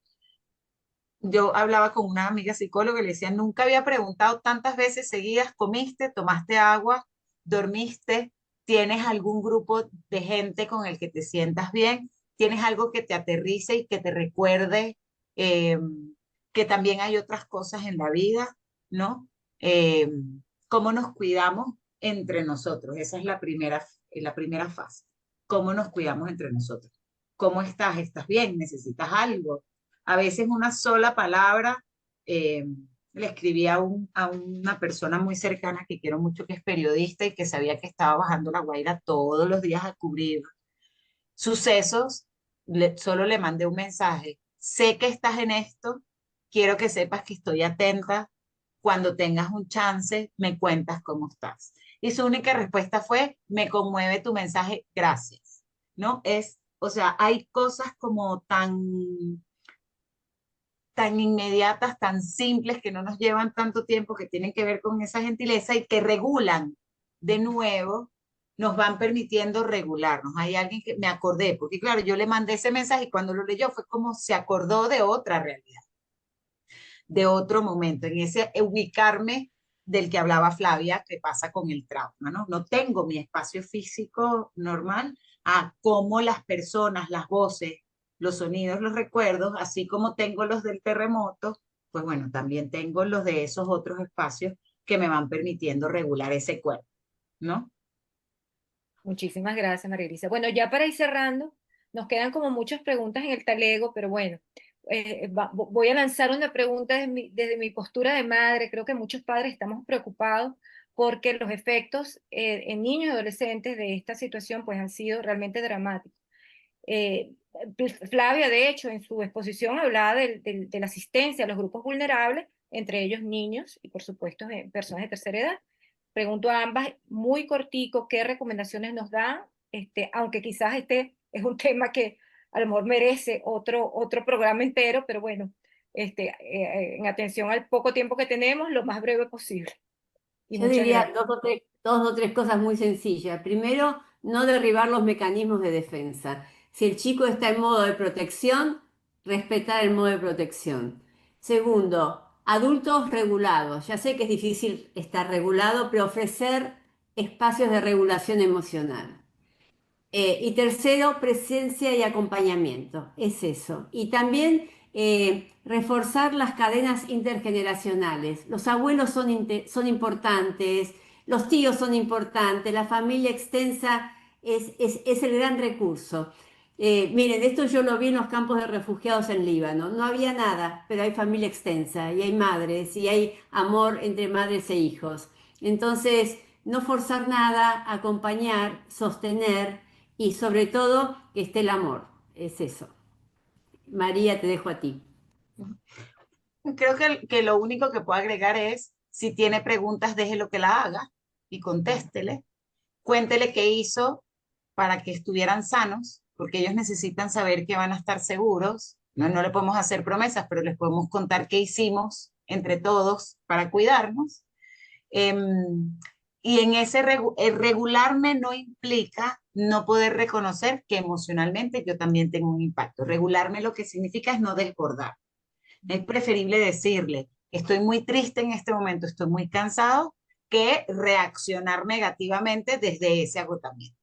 Yo hablaba con una amiga psicóloga y le decía, nunca había preguntado tantas veces seguidas, comiste, tomaste agua, dormiste, tienes algún grupo de gente con el que te sientas bien, tienes algo que te aterrice y que te recuerde eh, que también hay otras cosas en la vida, ¿no? Eh, cómo nos cuidamos entre nosotros, esa es la primera fase, cómo nos cuidamos entre nosotros. ¿Cómo estás? ¿Estás bien? ¿Necesitas algo? A veces una sola palabra, le escribí a una persona muy cercana que quiero mucho, que es periodista y que sabía que estaba bajando la Guaira todos los días a cubrir sucesos, solo le mandé un mensaje, sé que estás en esto, quiero que sepas que estoy atenta, cuando tengas un chance, me cuentas cómo estás. Y su única respuesta fue, me conmueve tu mensaje, gracias, ¿no? O sea, hay cosas como tan inmediatas, tan simples, que no nos llevan tanto tiempo, que tienen que ver con esa gentileza y que regulan de nuevo, nos van permitiendo regularnos. Hay alguien que me acordé, porque claro, yo le mandé ese mensaje y cuando lo leyó fue como se acordó de otra realidad, de otro momento, en ese ubicarme del que hablaba Flavia, que pasa con el trauma, ¿no? No tengo mi espacio físico normal, cómo las personas, las voces, los sonidos, los recuerdos, así como tengo los del terremoto, pues bueno, también tengo los de esos otros espacios que me van permitiendo regular ese cuerpo, ¿no? Muchísimas gracias, María Elisa. Bueno, ya para ir cerrando, nos quedan como muchas preguntas en el talego, pero bueno, voy a lanzar una pregunta desde mi postura de madre. Creo que muchos padres estamos preocupados porque los efectos en niños y adolescentes de esta situación pues han sido realmente dramáticos. Eh, Flavia, de hecho, en su exposición hablaba de la asistencia a los grupos vulnerables, entre ellos niños y por supuesto personas de tercera edad. Pregunto a ambas, muy cortico, ¿qué recomendaciones nos dan? Aunque quizás este es un tema que a lo mejor merece otro programa entero, pero bueno, en atención al poco tiempo que tenemos, lo más breve posible. Y Yo muchas diría gracias. dos o tres cosas muy sencillas. Primero, no derribar los mecanismos de defensa. Si el chico está en modo de protección, respetar el modo de protección. Segundo, adultos regulados. Ya sé que es difícil estar regulado, pero ofrecer espacios de regulación emocional. Y tercero, presencia y acompañamiento. Es eso. Y también reforzar las cadenas intergeneracionales. Los abuelos son importantes, los tíos son importantes, la familia extensa es el gran recurso. Miren, esto yo lo vi en los campos de refugiados en Líbano. No había nada, pero hay familia extensa y hay madres y hay amor entre madres e hijos. Entonces, no forzar nada, acompañar, sostener y sobre todo que esté el amor. Es eso. María, te dejo a ti. Creo que lo único que puedo agregar es, si tiene preguntas, déjelo que la haga y contéstele. Cuéntele qué hizo para que estuvieran sanos, porque ellos necesitan saber que van a estar seguros No, no le podemos hacer promesas, pero les podemos contar qué hicimos entre todos para cuidarnos. Y en ese regularme no implica no poder reconocer que emocionalmente yo también tengo un impacto. Regularme lo que significa es no desbordar. Es preferible decirle, estoy muy triste en este momento, estoy muy cansado, que reaccionar negativamente desde ese agotamiento.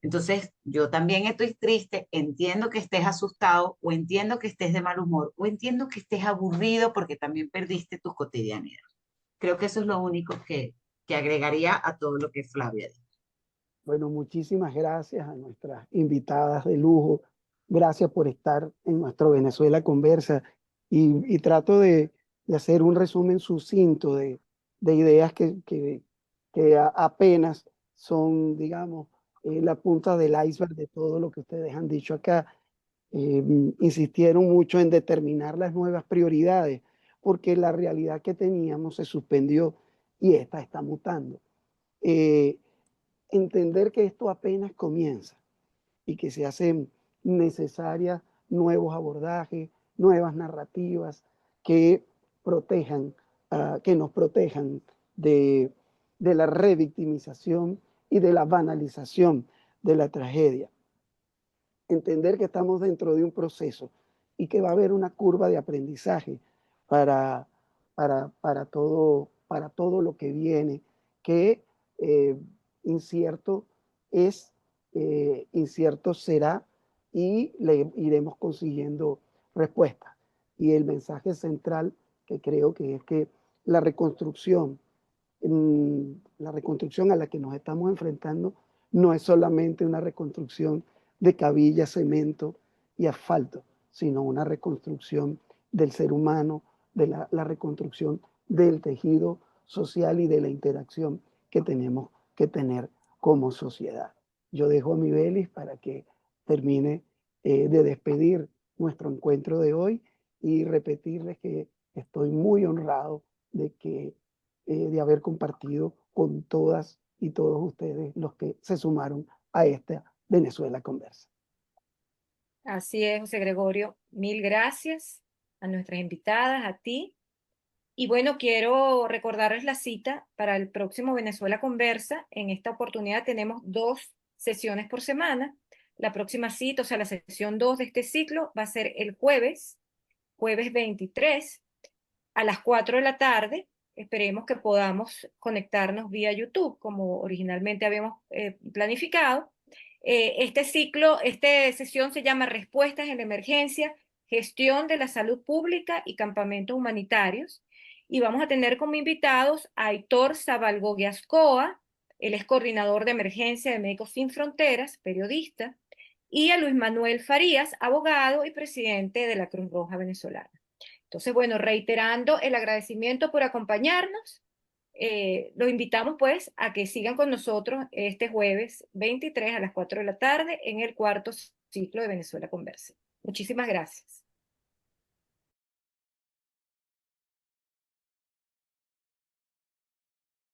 Entonces, yo también estoy triste, entiendo que estés asustado, o entiendo que estés de mal humor, o entiendo que estés aburrido porque también perdiste tu cotidianidad. Creo que eso es lo único que agregaría a todo lo que Flavia dijo. Bueno, muchísimas gracias a nuestras invitadas de lujo. Gracias por estar en nuestro Venezuela Conversa. Y trato de hacer un resumen sucinto de ideas que apenas son, digamos, la punta del iceberg de todo lo que ustedes han dicho acá. Insistieron mucho en determinar las nuevas prioridades, porque la realidad que teníamos se suspendió y esta está mutando. Entender que esto apenas comienza y que se hacen necesarias nuevos abordajes, nuevas narrativas que protejan, que nos protejan de la revictimización y de la banalización de la tragedia. Entender que estamos dentro de un proceso y que va a haber una curva de aprendizaje para, para todo lo que viene, que incierto es, incierto será, y le iremos consiguiendo respuestas. Y el mensaje central que creo que es que la reconstrucción a la que nos estamos enfrentando no es solamente una reconstrucción de cabilla, cemento y asfalto, sino una reconstrucción del ser humano, de la reconstrucción del tejido social y de la interacción que tenemos que tener como sociedad. Yo dejo a Mibelis para que termine de despedir nuestro encuentro de hoy y repetirles que estoy muy honrado de haber compartido con todas y todos ustedes los que se sumaron a esta Venezuela Conversa. Así es, José Gregorio. Mil gracias a nuestras invitadas, a ti. Y bueno, quiero recordarles la cita para el próximo Venezuela Conversa. En esta oportunidad tenemos 2 sesiones por semana. La próxima cita, o sea, la sesión 2 de este ciclo, va a ser el jueves 23, a las 4 de la tarde. Esperemos que podamos conectarnos vía YouTube, como originalmente habíamos planificado. Este ciclo, esta sesión se llama Respuestas en la Emergencia, Gestión de la Salud Pública y Campamentos Humanitarios. Y vamos a tener como invitados a Aitor Zabalgogiascoa, él es coordinador de emergencia de Médicos Sin Fronteras, periodista, y a Luis Manuel Farías, abogado y presidente de la Cruz Roja Venezolana. Entonces, bueno, reiterando el agradecimiento por acompañarnos, los invitamos pues a que sigan con nosotros este jueves 23 a las 4 de la tarde en el 4º ciclo de Venezuela Conversa. Muchísimas gracias.